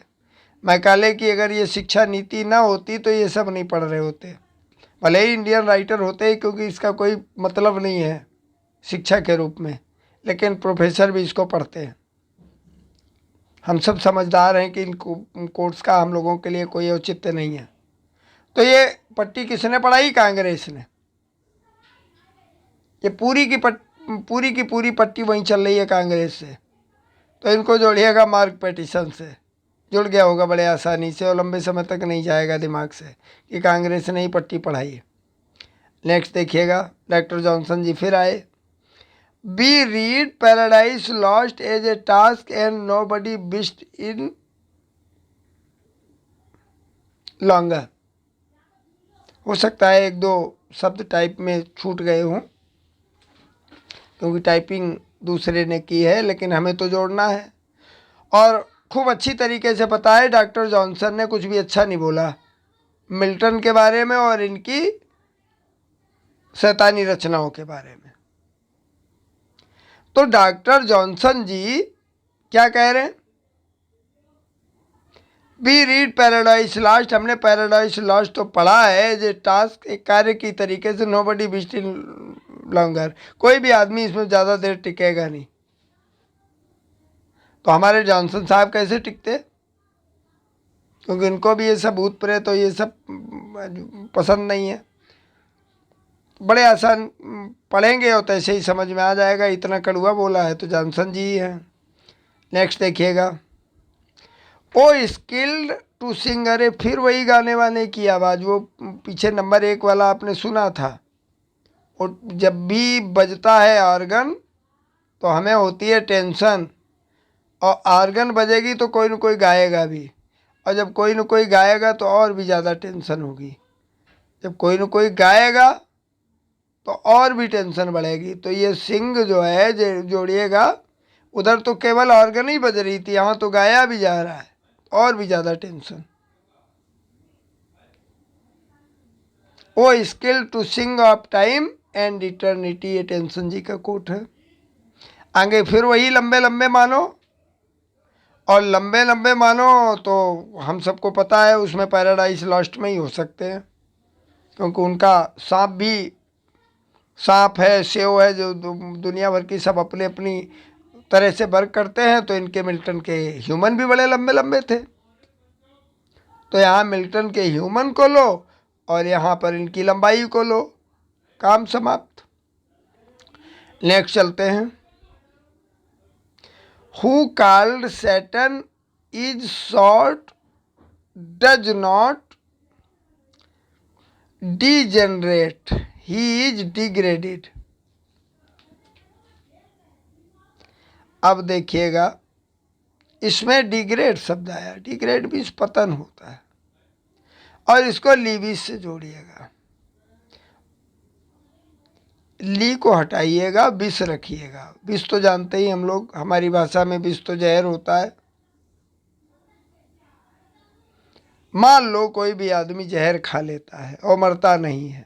मैकाले की अगर ये शिक्षा नीति ना होती तो ये सब नहीं पढ़ रहे होते, भले ही इंडियन राइटर होते ही, क्योंकि इसका कोई मतलब नहीं है शिक्षा के रूप में, लेकिन प्रोफेसर भी इसको पढ़ते हैं। हम सब समझदार हैं कि इन कोर्स का हम लोगों के लिए कोई औचित्य नहीं है। तो ये पट्टी किसने पढ़ाई, कांग्रेस ने। ये पूरी की पूरी पट्टी वहीं चल रही है कांग्रेस से। तो इनको जोड़िएगा मार्क पेटिशन से, जुड़ गया होगा बड़े आसानी से और लंबे समय तक नहीं जाएगा दिमाग से कि कांग्रेस ने ही पट्टी पढ़ाई है। नेक्स्ट देखिएगा, डॉक्टर जॉनसन जी फिर आए। Be read paradise lost as a task and nobody wished it longer. हो सकता है 1-2 शब्द टाइप में छूट गए हों, क्योंकि टाइपिंग दूसरे ने की है, लेकिन हमें तो जोड़ना है। और खूब अच्छी तरीके से पता है डॉक्टर जॉनसन ने कुछ भी अच्छा नहीं बोला मिल्टन के बारे में और इनकी शैतानी रचनाओं के बारे में। तो डॉक्टर जॉनसन जी क्या कह रहे हैं, बी रीड पैराडाइज लॉस्ट। हमने पैराडाइज लॉस्ट तो पढ़ा है, जो टास्क एक कार्य की तरीके से nobody wished it longer, कोई भी आदमी इसमें ज़्यादा देर टिकेगा नहीं। तो हमारे जॉनसन साहब कैसे टिकते, क्योंकि इनको भी ये सब भूत प्रेत तो ये सब पसंद नहीं है। बड़े आसान पढ़ेंगे और तो ऐसे ही समझ में आ जाएगा, इतना कड़वा बोला है तो जॉनसन जी ही हैं। नेक्स्ट देखिएगा, ओ स्किल्ड टू सिंग। अरे फिर वही गाने वाने की आवाज़, वो पीछे नंबर 1 वाला आपने सुना था। और जब भी बजता है ऑर्गन तो हमें होती है टेंशन, और ऑर्गन बजेगी तो कोई न कोई गाएगा भी, और जब कोई न कोई गाएगा तो और भी ज़्यादा टेंशन होगी। जब कोई न कोई गाएगा तो और भी टेंशन बढ़ेगी। तो ये सिंग जो है जोड़िएगा, उधर तो केवल ऑर्गन ही बज रही थी, यहाँ तो गाया भी जा रहा है, और भी ज़्यादा tension. O skill to sing of time and eternity, ये टेंशन जी का कोट है। आगे फिर वही लंबे लंबे मानो, और लंबे लंबे मानो तो हम सबको पता है उसमें पैराडाइज लॉस्ट में ही हो सकते हैं, क्योंकि उनका सांप भी सांप है, सेव है, जो दुनिया भर की सब अपनी अपनी तरह से वर्क करते हैं। तो इनके मिल्टन के ह्यूमन भी बड़े लंबे लंबे थे। तो यहाँ मिल्टन के ह्यूमन को लो और यहाँ पर इनकी लंबाई को लो, काम समाप्त। नेक्स्ट चलते हैं। Who called Saturn is short does not degenerate, he is degraded. अब देखिएगा, इसमें डिग्रेड शब्द आया, डिग्रेड भी पतन होता है, और इसको लीविस से जोड़िएगा। ली को हटाइएगा, विष रखिएगा। विष तो जानते ही हम लोग, हमारी भाषा में विष तो जहर होता है। मान लो कोई भी आदमी जहर खा लेता है और मरता नहीं है,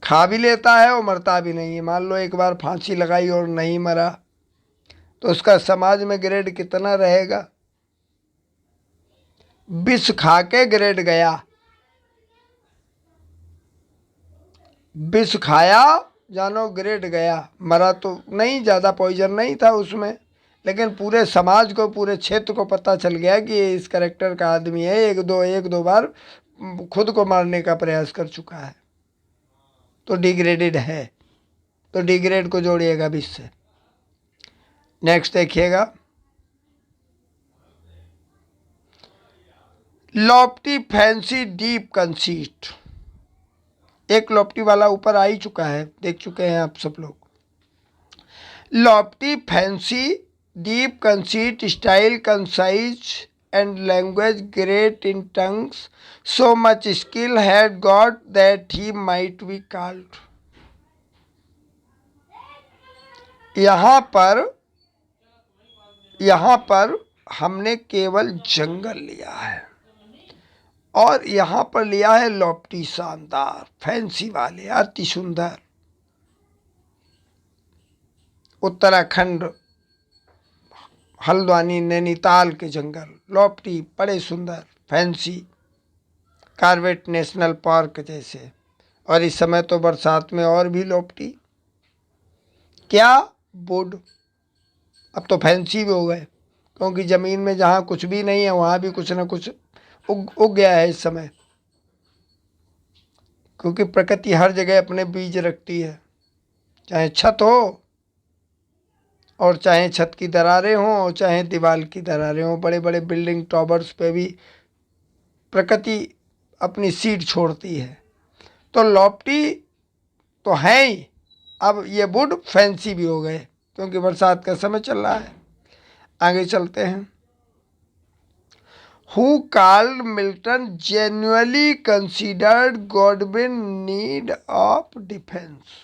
खा भी लेता है और मरता भी नहीं है। मान लो एक बार फांसी लगाई और नहीं मरा, तो उसका समाज में ग्रेड कितना रहेगा? विष खा के ग्रेड गया, विष खाया जानो ग्रेड गया, मरा तो नहीं, ज़्यादा पॉइजन नहीं था उसमें, लेकिन पूरे समाज को, पूरे क्षेत्र को पता चल गया कि ये इस कैरेक्टर का आदमी है, एक दो बार खुद को मारने का प्रयास कर चुका है, तो डिग्रेडेड है। तो डिग्रेड को जोड़िएगा विष से। नेक्स्ट देखिएगा, लॉफ्टी फैंसी डीप कंसीट। एक लॉफ्टी वाला ऊपर आ ही चुका है, देख चुके हैं आप सब लोग। Lofty fancy deep conceit style concise and language great in tongues so much skill had got that he might be called. यहाँ पर हमने केवल जंगल लिया है, और यहाँ पर लिया है लॉफ्टी, शानदार, फैंसी वाले, अति सुंदर। उत्तराखंड, हल्द्वानी, नैनीताल के जंगल लॉफ्टी, बड़े सुंदर, फैंसी, कॉर्बेट नेशनल पार्क जैसे। और इस समय तो बरसात में और भी लॉफ्टी, क्या वुड, अब तो फैंसी भी हो गए, क्योंकि ज़मीन में जहाँ कुछ भी नहीं है वहाँ भी कुछ ना कुछ उग गया है इस समय, क्योंकि प्रकृति हर जगह अपने बीज रखती है, चाहे छत हो और चाहे छत की दरारें हों और चाहे दीवार की दरारें हों। बड़े बड़े बिल्डिंग टॉवर्स पे भी प्रकृति अपनी सीड छोड़ती है। तो लॉफ्टी तो है ही, अब ये वुड फैंसी भी हो गए, क्योंकि बरसात का समय चल रहा है। आगे चलते हैं। Who called Milton genuinely considered Godwin need of defense।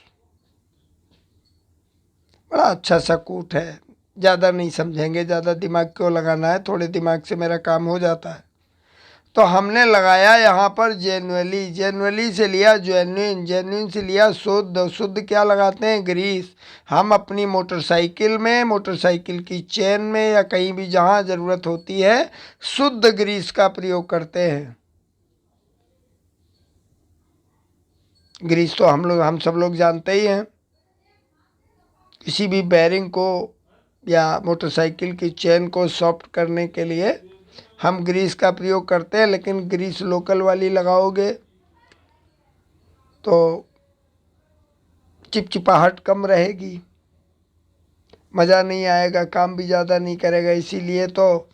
बड़ा अच्छा सा कोट है, ज़्यादा नहीं समझेंगे, ज़्यादा दिमाग क्यों लगाना है, थोड़े दिमाग से मेरा काम हो जाता है। तो हमने लगाया यहाँ पर जेन्युइनली, जेन्युइनली से लिया जेन्युइन, जेन्युइन से लिया शुद्ध, शुद्ध क्या लगाते हैं? ग्रीस। हम अपनी मोटरसाइकिल में, मोटरसाइकिल की चेन में या कहीं भी जहाँ ज़रूरत होती है शुद्ध ग्रीस का प्रयोग करते हैं। ग्रीस तो हम सब लोग जानते ही हैं। किसी भी बेयरिंग को या मोटरसाइकिल की चेन को सॉफ्ट करने के लिए हम ग्रीस का प्रयोग करते हैं, लेकिन ग्रीस लोकल वाली लगाओगे तो चिपचिपाहट कम रहेगी, मज़ा नहीं आएगा, काम भी ज़्यादा नहीं करेगा। इसीलिए तो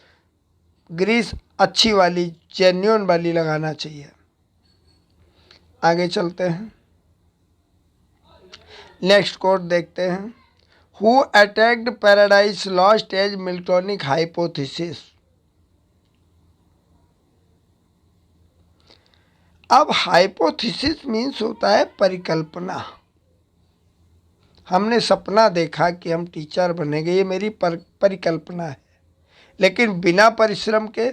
ग्रीस अच्छी वाली, जेन्युइन वाली लगाना चाहिए। आगे चलते हैं, नेक्स्ट कोट देखते हैं। Who attacked paradise lost as Miltonic hypothesis. अब हाइपोथेसिस मीन्स होता है परिकल्पना। हमने सपना देखा कि हम टीचर बनेंगे, ये मेरी परिकल्पना है, लेकिन बिना परिश्रम के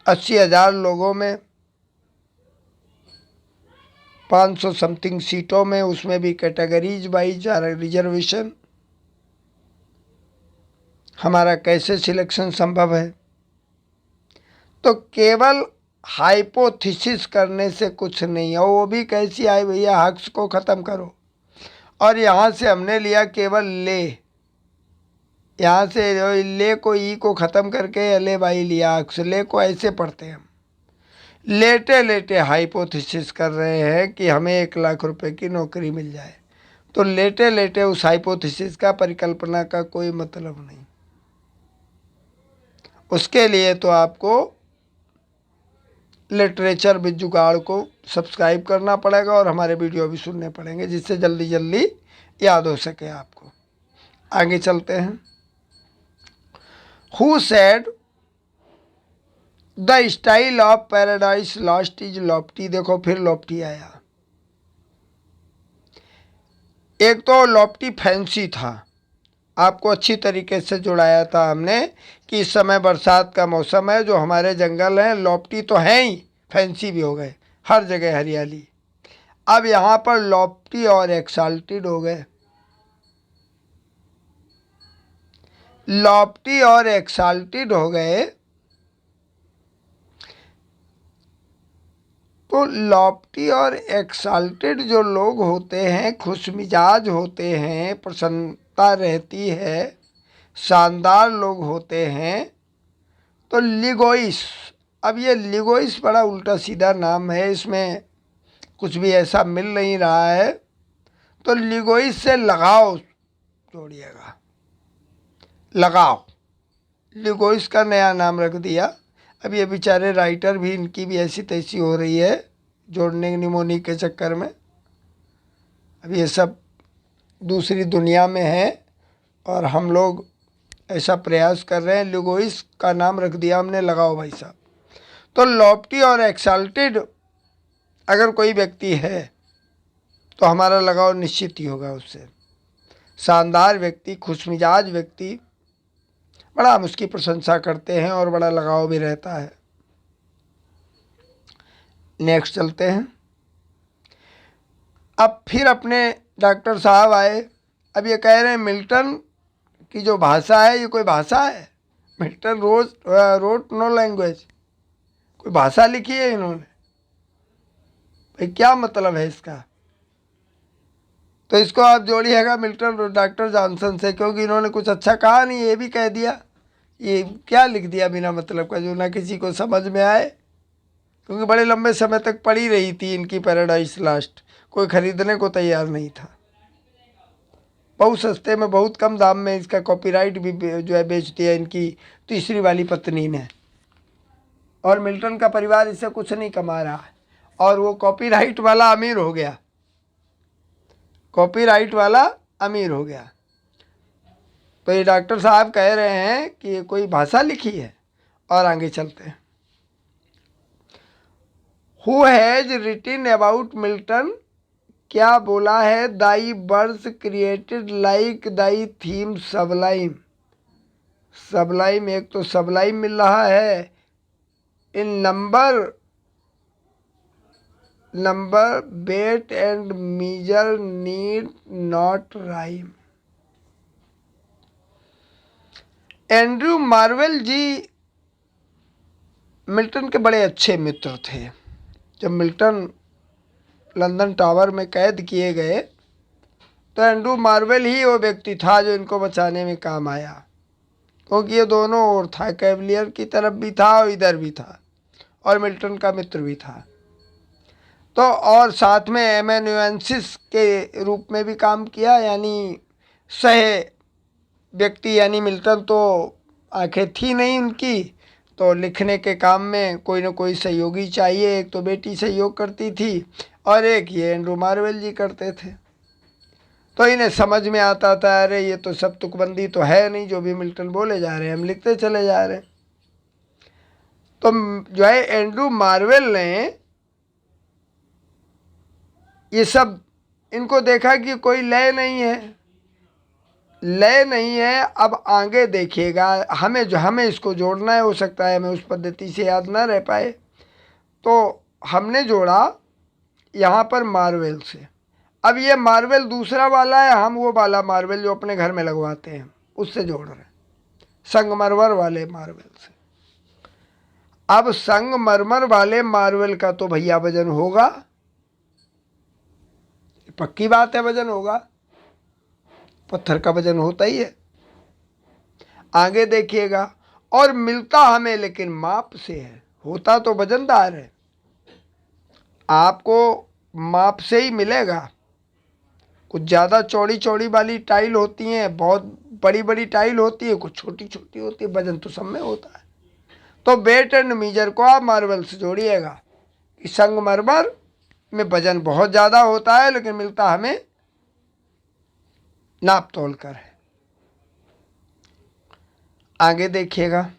80,000 लोगों में 500 समथिंग सीटों में, उसमें भी कैटेगरीज वाइज रिजर्वेशन, हमारा कैसे सिलेक्शन संभव है? तो केवल हाइपोथेसिस करने से कुछ नहीं है। वो भी कैसी आई भैया, हक्स को ख़त्म करो, और यहाँ से हमने लिया केवल ले, यहाँ से ले को ई को ख़त्म करके ले भाई लिया हक्स, ले को ऐसे पढ़ते हैं हम। लेटे लेटे हाइपोथेसिस कर रहे हैं कि हमें 1,00,000 रुपए की नौकरी मिल जाए, तो लेटे लेटे उस हाइपोथेसिस का, परिकल्पना का कोई मतलब नहीं। उसके लिए तो आपको लिटरेचर विद जुगाड़ को सब्सक्राइब करना पड़ेगा और हमारे वीडियो भी सुनने पड़ेंगे, जिससे जल्दी जल्दी याद हो सके आपको। आगे चलते हैं। Who said the style of paradise lost is Lofty? देखो फिर लॉफ्टी आया। एक तो लॉफ्टी फैंसी था, आपको अच्छी तरीके से जुड़ाया था हमने कि इस समय बरसात का मौसम है, जो हमारे जंगल हैं लॉफ्टी तो हैं ही, फैंसी भी हो गए, हर जगह हरियाली। अब यहाँ पर लॉफ्टी और एक्साल्टेड हो गए। लॉफ्टी और एक्साल्टेड हो गए, तो लॉफ्टी और एक्साल्टेड जो लोग होते हैं, खुशमिजाज होते हैं, प्रसन्नता रहती है, शानदार लोग होते हैं, तो लिगोइस। अब ये लिगोइस बड़ा उल्टा सीधा नाम है, इसमें कुछ भी ऐसा मिल नहीं रहा है, तो लिगोइस से लगाव जोड़िएगा, लगाव। लिगोइस का नया नाम रख दिया। अब ये बेचारे राइटर भी, इनकी भी ऐसी तैसी हो रही है जोड़ने निमोनी के चक्कर में। अब ये सब दूसरी दुनिया में है और हम लोग ऐसा प्रयास कर रहे हैं। लिगोइस का नाम रख दिया हमने, लगाओ भाई साहब। तो लॉफ्टी और एक्साल्टेड अगर कोई व्यक्ति है तो हमारा लगाव निश्चित ही होगा उससे। शानदार व्यक्ति, खुशमिजाज व्यक्ति, बड़ा हम उसकी प्रशंसा करते हैं और बड़ा लगाव भी रहता है। नेक्स्ट चलते हैं। अब फिर अपने डॉक्टर साहब आए। अब ये कह रहे हैं मिल्टन की जो भाषा है, ये कोई भाषा है? मिल्टन रोट नो लैंग्वेज, कोई भाषा लिखी है इन्होंने? भाई क्या मतलब है इसका? तो इसको आप जोड़िएगा मिल्टन डॉक्टर जॉनसन से, क्योंकि इन्होंने कुछ अच्छा कहा नहीं, ये भी कह दिया। ये क्या लिख दिया बिना मतलब का, जो ना किसी को समझ में आए, क्योंकि बड़े लंबे समय तक पड़ी रही थी इनकी पैराडाइज लॉस्ट, कोई ख़रीदने को तैयार नहीं था। बहुत सस्ते में, बहुत कम दाम में इसका कॉपीराइट भी जो है बेच दिया इनकी तीसरी वाली पत्नी ने, और मिल्टन का परिवार इससे कुछ नहीं कमा रहा है, और वो कॉपीराइट वाला अमीर हो गया, कॉपीराइट वाला अमीर हो गया। तो ये डॉक्टर साहब कह रहे हैं कि ये कोई भाषा लिखी है। और आगे चलते हैं। Who has written about Milton? क्या बोला है? Thy verse created like thy theme sublime. Sublime, एक तो सबलाइम मिल रहा है in number weight and measure need not rhyme. Andrew Marvell ji Milton के बड़े अच्छे मित्र थे। जब मिल्टन लंदन टावर में कैद किए गए तो एंड्रू मार्वेल ही वो व्यक्ति था जो इनको बचाने में काम आया, क्योंकि ये दोनों ओर था, कैवलियर की तरफ भी था और इधर भी था, और मिल्टन का मित्र भी था। तो और साथ में एमेन्यूएंसिस के रूप में भी काम किया, यानी सह व्यक्ति, यानी मिल्टन तो आंखें थी नहीं उनकी, तो लिखने के काम में कोई ना कोई सहयोगी चाहिए। एक तो बेटी सहयोग करती थी और एक ये एंड्रू मार्वेल जी करते थे। तो इन्हें समझ में आता था, अरे ये तो सब तुकबंदी तो है नहीं, जो भी मिल्टन बोले जा रहे हैं हम लिखते चले जा रहे हैं। तो जो है एंड्रू मार्वेल ने ये सब इनको देखा कि कोई लय नहीं है, लय नहीं है। अब आगे देखिएगा, हमें इसको जोड़ना है। हो सकता है हमें उस पद्धति से याद ना रह पाए, तो हमने जोड़ा यहाँ पर मार्वेल से। अब ये मार्वेल दूसरा वाला है, हम वो वाला मार्वेल जो अपने घर में लगवाते हैं उससे जोड़ रहे हैं, संगमरमर वाले मार्वेल से। अब संगमरमर वाले मार्वेल का तो भैया वजन होगा, पक्की बात है, वजन होगा। पत्थर का वजन होता ही है। आगे देखिएगा, और मिलता हमें लेकिन माप से है, होता तो वजनदार है, आपको माप से ही मिलेगा। कुछ ज़्यादा चौड़ी चौड़ी वाली टाइल होती हैं, बहुत बड़ी बड़ी टाइल होती है, कुछ छोटी छोटी होती है, वजन तो सब में होता है। तो वेट एंड मीजर को आप मार्बल से जोड़िएगा कि संगमरमर में वजन बहुत ज़्यादा होता है लेकिन मिलता हमें नाप तोल कर है। आगे देखिएगा,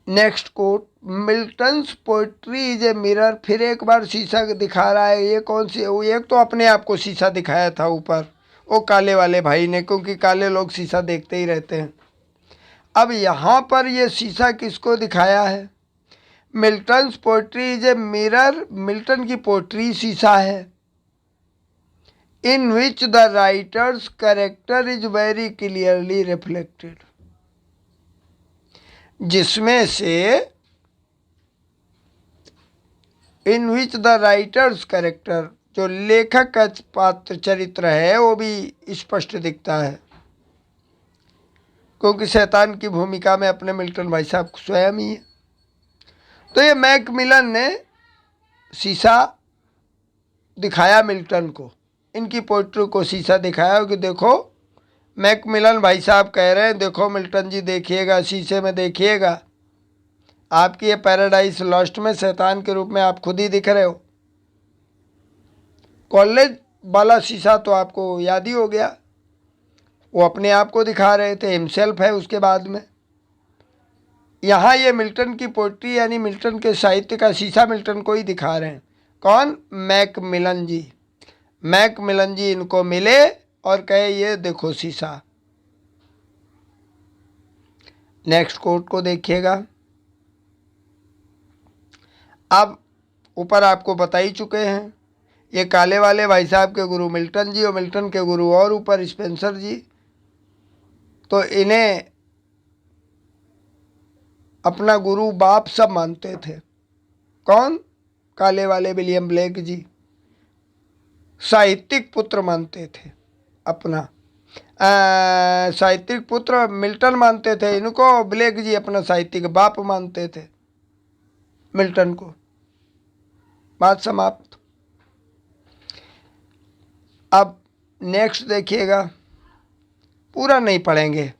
next quote, Milton's poetry is a mirror. फिर एक बार शीशा दिखा रहा है। ये कौन सी, एक तो अपने आप को शीशा दिखाया था ऊपर वो काले वाले भाई ने, क्योंकि काले लोग शीशा देखते ही रहते हैं। अब यहाँ पर ये शीशा किसको दिखाया है? Milton's poetry is a mirror, Milton की पोइट्री शीशा है। In which the writer's character is very clearly reflected, जिसमें से in which the writer's character, जो लेखक का पात्र चरित्र है वो भी स्पष्ट दिखता है, क्योंकि शैतान की भूमिका में अपने मिल्टन भाई साहब स्वयं ही है। तो ये मैकमिलन ने शीशा दिखाया मिल्टन को, इनकी पोइट्री को शीशा दिखाया कि देखो, मैकमिलन भाई साहब कह रहे हैं देखो मिल्टन जी देखिएगा, शीशे में देखिएगा, आपकी ये पैराडाइज लॉस्ट में शैतान के रूप में आप खुद ही दिख रहे हो। कॉलेज वाला शीशा तो आपको याद ही हो गया, वो अपने आप को दिखा रहे थे, हिमसेल्फ है उसके बाद में। यहाँ ये मिल्टन की पोइट्री यानी मिल्टन के साहित्य का शीशा मिल्टन को ही दिखा रहे हैं। कौन? मैकमिलन जी। मैकमिलन जी इनको मिले और कहे ये देखो शीशा। नेक्स्ट कोट को देखिएगा। अब ऊपर आपको बता ही चुके हैं, ये काले वाले भाई साहब के गुरु मिल्टन जी और मिल्टन के गुरु और ऊपर स्पेंसर जी। तो इन्हें अपना गुरु बाप सब मानते थे। कौन? काले वाले विलियम ब्लेक जी साहित्यिक पुत्र मानते थे अपना, साहित्यिक पुत्र मिल्टन मानते थे इनको, ब्लेक जी अपना साहित्यिक बाप मानते थे मिल्टन को। बात समाप्त। अब नेक्स्ट देखिएगा, पूरा नहीं पढ़ेंगे,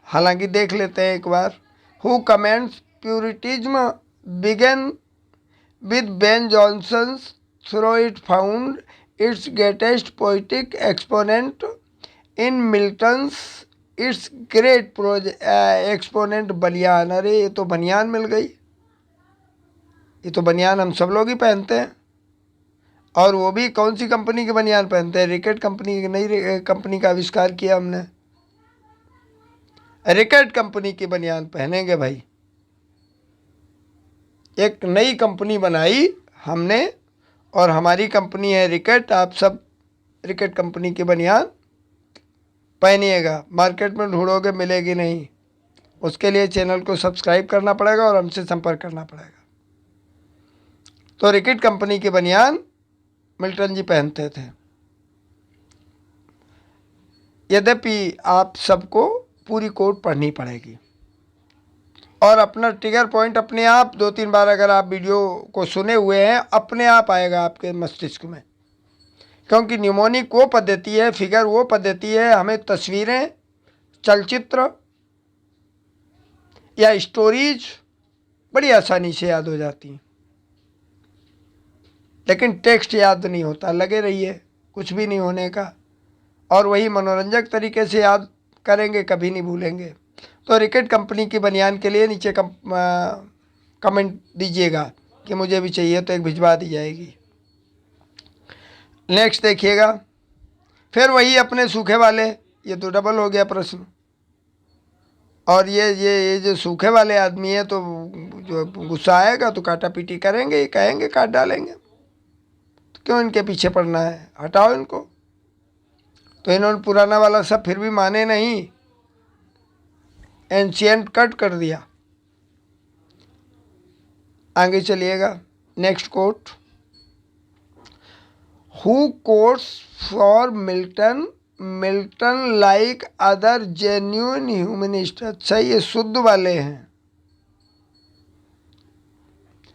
हालांकि देख लेते हैं एक बार। Who comments puritanism began with Ben Jonson's through it found its greatest poetic exponent in Milton's its great exponent Bunyan. अरे ये तो बनियान मिल गई, ये तो बनियान हम सब लोग ही पहनते हैं, और वो भी कौन सी कंपनी की बनियान पहनते हैं? रिकेट कंपनी की, नई कंपनी का आविष्कार किया हमने, रिकेट कंपनी की बनियान पहनेंगे भाई। एक नई कंपनी बनाई हमने और हमारी कंपनी है रिकेट। आप सब रिकेट कंपनी की बनियान पहनिएगा, मार्केट में ढूंढोगे मिलेगी नहीं। उसके लिए चैनल को सब्सक्राइब करना पड़ेगा और हमसे संपर्क करना पड़ेगा। तो रिकेट कंपनी की बनियान मिल्टन जी पहनते थे। यद्यपि आप सबको पूरी कोट पढ़नी पड़ेगी और अपना ट्रिगर पॉइंट अपने आप 2-3 बार अगर आप वीडियो को सुने हुए हैं अपने आप आएगा आपके मस्तिष्क में, क्योंकि न्यूमोनिक वो पद्धति है, फिगर वो पद्धति है, हमें तस्वीरें, चलचित्र या स्टोरीज बड़ी आसानी से याद हो जाती हैं, लेकिन टेक्स्ट याद नहीं होता। लगे रहिए, कुछ भी नहीं होने का, और वही मनोरंजक तरीके से याद करेंगे, कभी नहीं भूलेंगे। तो रिकेट कंपनी की बनियान के लिए नीचे कमेंट दीजिएगा कि मुझे भी चाहिए, तो एक भिजवा दी जाएगी। नेक्स्ट देखिएगा, फिर वही अपने सूखे वाले, ये तो डबल हो गया प्रश्न। और ये जो सूखे वाले आदमी है तो जो गुस्सा आएगा तो काटा पीटी करेंगे, कहेंगे काट डालेंगे, तो क्यों इनके पीछे पड़ना है, हटाओ इनको। तो इन्होंने पुराना वाला सब फिर भी माने नहीं, एंशियंट कट कर दिया। आगे चलिएगा, next quote, who quotes for Milton, Milton like other genuine humanist. अच्छा, ये शुद्ध वाले हैं,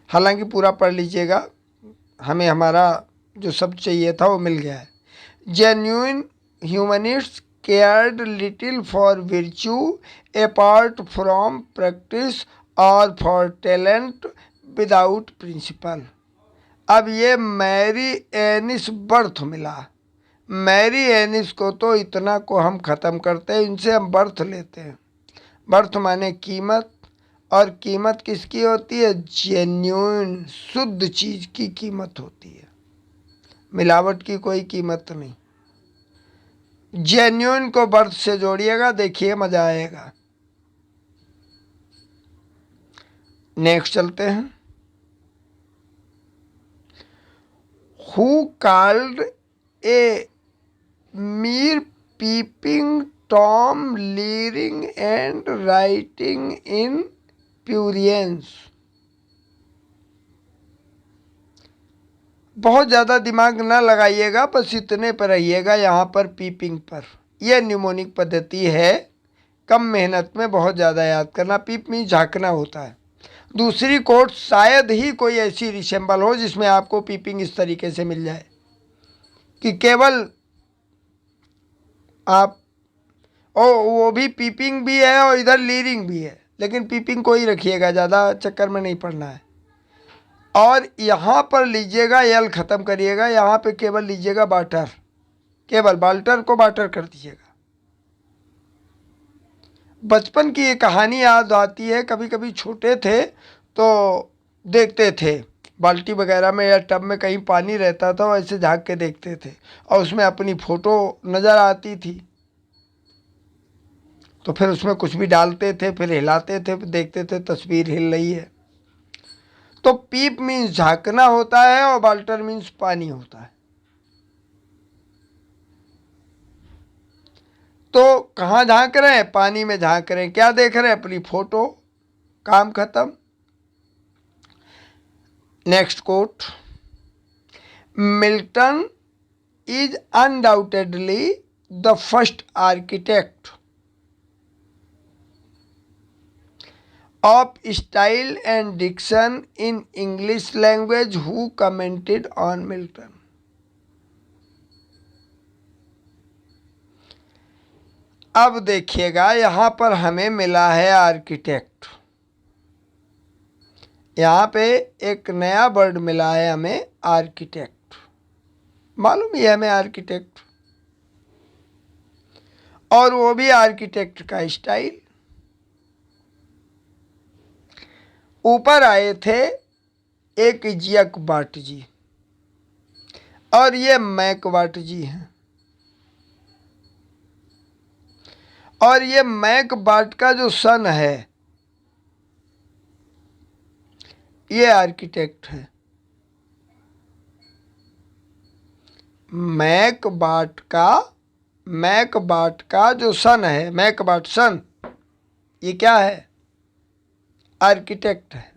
हालांकि पूरा पढ़ लीजिएगा, हमें हमारा जो सब चाहिए था वो मिल गया है। Genuine humanist cared little for virtue apart from practice और फॉर टैलेंट विदाउट प्रिंसिपल। अब ये मैरी एनिस बर्थ मिला, मैरी एनिस को तो इतना को हम ख़त्म करते हैं, इनसे हम बर्थ लेते हैं। बर्थ माने कीमत, और कीमत किसकी होती है, जेन्युइन शुद्ध चीज़ की कीमत होती है, मिलावट की कोई कीमत नहीं। जेन्युइन को बर्थ से जोड़िएगा, देखिए मजा आएगा। नेक्स्ट चलते हैं, who called a mere peeping tom leering and writing in prurience। बहुत ज़्यादा दिमाग ना लगाइएगा, बस इतने पर रहिएगा यहाँ पर, पीपिंग पर। यह न्यूमोनिक पद्धति है, कम मेहनत में बहुत ज़्यादा याद करना। पीप में झांकना होता है। दूसरी कोट शायद ही कोई ऐसी रिसेंबल हो जिसमें आपको पीपिंग इस तरीके से मिल जाए कि केवल आप वो भी पीपिंग भी है और इधर लीरिंग भी है, लेकिन पीपिंग को ही रखिएगा, ज़्यादा चक्कर में नहीं पड़ना है। और यहाँ पर लीजिएगा एल ख़त्म करिएगा, यहाँ पे केवल लीजिएगा बाटर, केवल बाल्टर को बाटर कर दीजिएगा। बचपन की एक कहानी याद आती है, कभी कभी छोटे थे तो देखते थे बाल्टी वगैरह में या टब में कहीं पानी रहता था, वैसे झाँक के देखते थे और उसमें अपनी फ़ोटो नज़र आती थी, तो फिर उसमें कुछ भी डालते थे, फिर हिलाते थे, फिर देखते थे तस्वीर हिल रही है। तो पीप मीन्स झाँकना होता है और बाल्टर मीन्स पानी होता है। तो कहाँ झाँक रहे हैं, पानी में झाँक रहे हैं। क्या देख रहे हैं, अपनी फोटो, काम खत्म। Next quote, Milton is undoubtedly the first architect of style and diction in English language who commented on Milton। अब देखिएगा, यहाँ पर हमें मिला है आर्किटेक्ट, यहाँ पे एक नया वर्ड मिला है हमें, आर्किटेक्ट। मालूम ही है हमें आर्किटेक्ट, और वो भी आर्किटेक्ट का स्टाइल। ऊपर आए थे एक जियक बाट जी और ये मैक बाट जी हैं, और ये मैक बाट का जो सन है ये आर्किटेक्ट है। मैक बाट का जो सन है, मैक बाट सन, ये क्या है, आर्किटेक्ट है।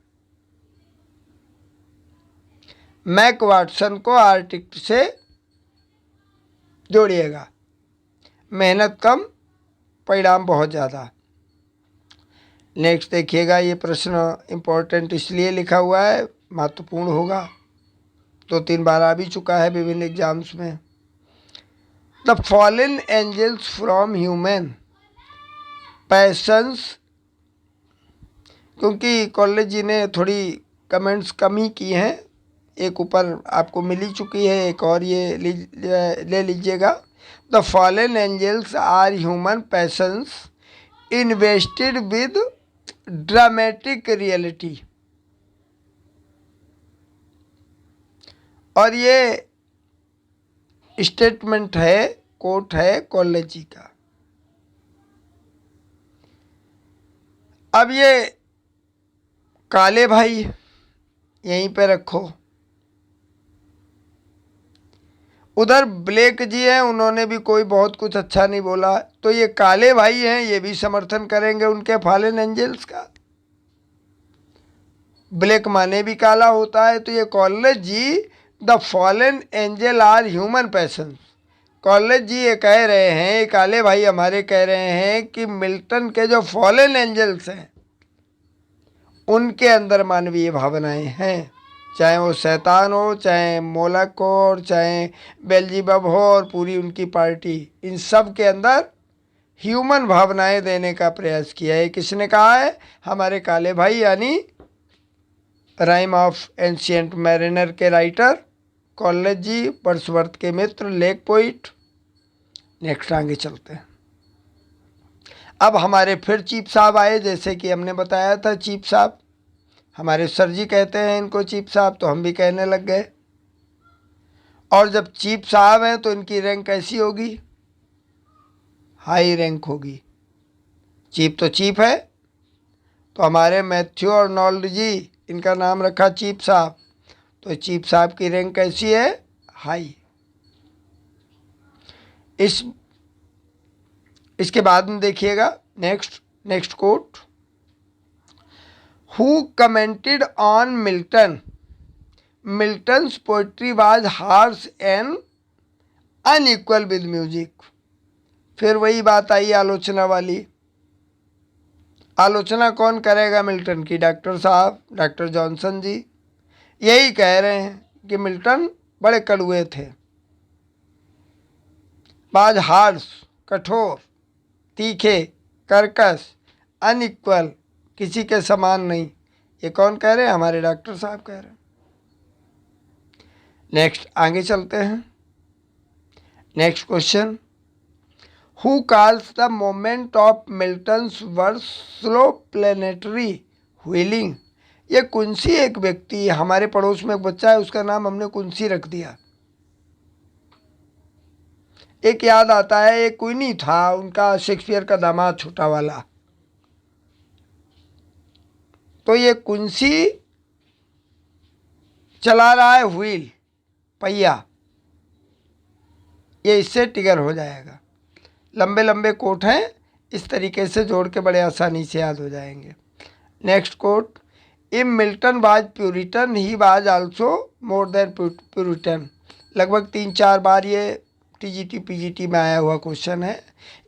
मैक वाटसन को आर्किटेक्ट से जोड़िएगा, मेहनत कम, परिणाम बहुत ज़्यादा। नेक्स्ट देखिएगा, ये प्रश्न इम्पोर्टेंट इसलिए लिखा हुआ है, महत्वपूर्ण होगा, 2-3 बार आ भी चुका है विभिन्न एग्जाम्स में। The fallen angels from human passions, क्योंकि कॉलेज जी ने थोड़ी कमेंट्स कम ही की हैं, एक ऊपर आपको मिल ही चुकी है, एक और ये ले लीजिएगा। The fallen angels are human passions invested with dramatic reality. और ये स्टेटमेंट है, कोट है कॉलेज जी का। अब ये काले भाई यहीं पे रखो, उधर ब्लैक जी हैं, उन्होंने भी कोई बहुत कुछ अच्छा नहीं बोला, तो ये काले भाई हैं, ये भी समर्थन करेंगे उनके फॉलन एंजल्स का। ब्लैक माने भी काला होता है, तो ये Coleridge ji the fallen angel are human passions. Coleridge ji ये कह रहे हैं, ये काले भाई हमारे कह रहे हैं कि मिल्टन के जो फॉलन एंजल्स हैं उनके अंदर मानवीय भावनाएं हैं, चाहे वो शैतान हो, चाहे मोलक हो, और चाहे बेल्जीबब हो और पूरी उनकी पार्टी, इन सब के अंदर ह्यूमन भावनाएं देने का प्रयास किया है। किसने कहा है? हमारे काले भाई, यानी राइम ऑफ एंशियंट मैरिनर के राइटर कॉलेज जी, वर्ड्सवर्थ के मित्र लेक पोइट। नेक्स्ट आगे चलते हैं। अब हमारे फिर चीफ साहब आए, जैसे कि हमने बताया था चीफ साहब, हमारे सर जी कहते हैं इनको चीफ साहब, तो हम भी कहने लग गए। और जब चीफ साहब हैं तो इनकी रैंक कैसी होगी? हाई रैंक होगी। चीफ तो चीफ है, तो हमारे मैथ्यू और नॉल्ड जी, इनका नाम रखा चीफ साहब, तो चीफ साहब की रैंक कैसी है? हाई। इसके बाद में देखिएगा next quote. Who commented on Milton, Milton's poetry was harsh and unequal with music. फिर वही बात आई आलोचना वाली। आलोचना कौन करेगा मिल्टन की? डॉक्टर साहब, डॉक्टर जॉनसन जी यही कह रहे हैं कि मिल्टन बड़े कड़वे थे। बाज हार्श, कठोर, तीखे, कर्कश, अनइक्वल, किसी के समान नहीं। ये कौन कह रहे हैं? हमारे डॉक्टर साहब कह रहे हैं। नेक्स्ट आगे चलते हैं। Next question, who calls the moment of Milton's verse slow planetary wheeling. ये कुंसी एक व्यक्ति, हमारे पड़ोस में एक बच्चा है, उसका नाम हमने कुंसी रख दिया। एक याद आता है, एक क्वीनी था उनका, शेक्सपियर का दामाद छोटा वाला, तो ये कुंसी चला रहा है व्हील, पहिया, ये इससे टिगर हो जाएगा। लंबे लंबे कोट हैं, इस तरीके से जोड़ के बड़े आसानी से याद हो जाएंगे। Next quote, if Milton was puritan he was also more than puritan. लगभग 3-4 बार ये टीजीटी पीजीटी में आया हुआ क्वेश्चन है।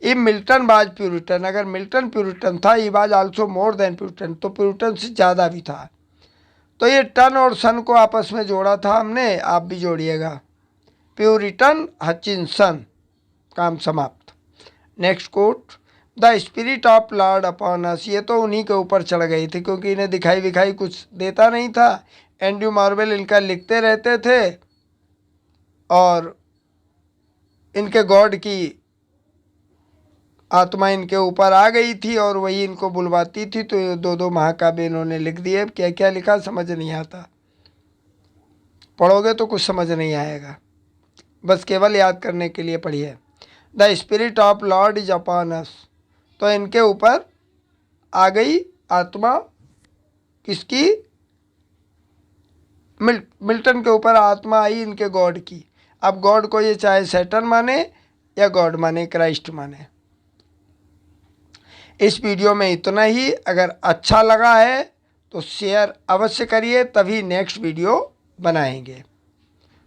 इफ मिल्टन वाज प्यूरिटन, अगर मिल्टन प्यूरिटन था, ही was also more than Puritan, तो प्यूरिटन से ज़्यादा भी था। तो ये टन और सन को आपस में जोड़ा था हमने, आप भी जोड़िएगा। प्यूरिटन हचिनसन, काम समाप्त। Next quote, the spirit of lord upon us. ये तो उन्हीं के ऊपर चढ़ गई थी, क्योंकि इन्हें दिखाई विखाई कुछ देता नहीं था। एंड्रयू मार्वेल इनका लिखते रहते थे, और इनके गॉड की आत्मा इनके ऊपर आ गई थी और वही इनको बुलवाती थी। तो 2 महाकाव्य इन्होंने लिख दिए। क्या क्या लिखा समझ नहीं आता, पढ़ोगे तो कुछ समझ नहीं आएगा, बस केवल याद करने के लिए पढ़िए। The spirit of Lord is upon us, तो इनके ऊपर आ गई आत्मा किसकी? मिल्टन के ऊपर आत्मा आई इनके गॉड की। अब गॉड को ये चाहे सैटर्न माने या गॉड माने, क्राइस्ट माने। इस वीडियो में इतना ही। अगर अच्छा लगा है तो शेयर अवश्य करिए, तभी नेक्स्ट वीडियो बनाएंगे।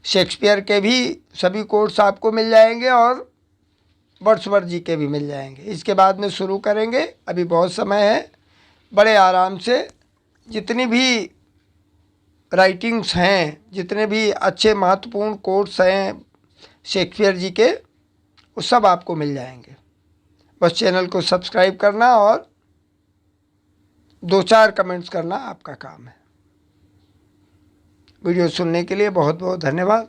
शेक्सपियर के भी सभी कोट्स आपको मिल जाएंगे और वर्ड्सवर्थ जी के भी मिल जाएंगे। इसके बाद में शुरू करेंगे, अभी बहुत समय है, बड़े आराम से। जितनी भी राइटिंग्स हैं, जितने भी अच्छे महत्वपूर्ण कोट्स हैं शेक्सपियर जी के, वो सब आपको मिल जाएंगे। बस चैनल को सब्सक्राइब करना और 2-4 कमेंट्स करना आपका काम है। वीडियो सुनने के लिए बहुत बहुत धन्यवाद।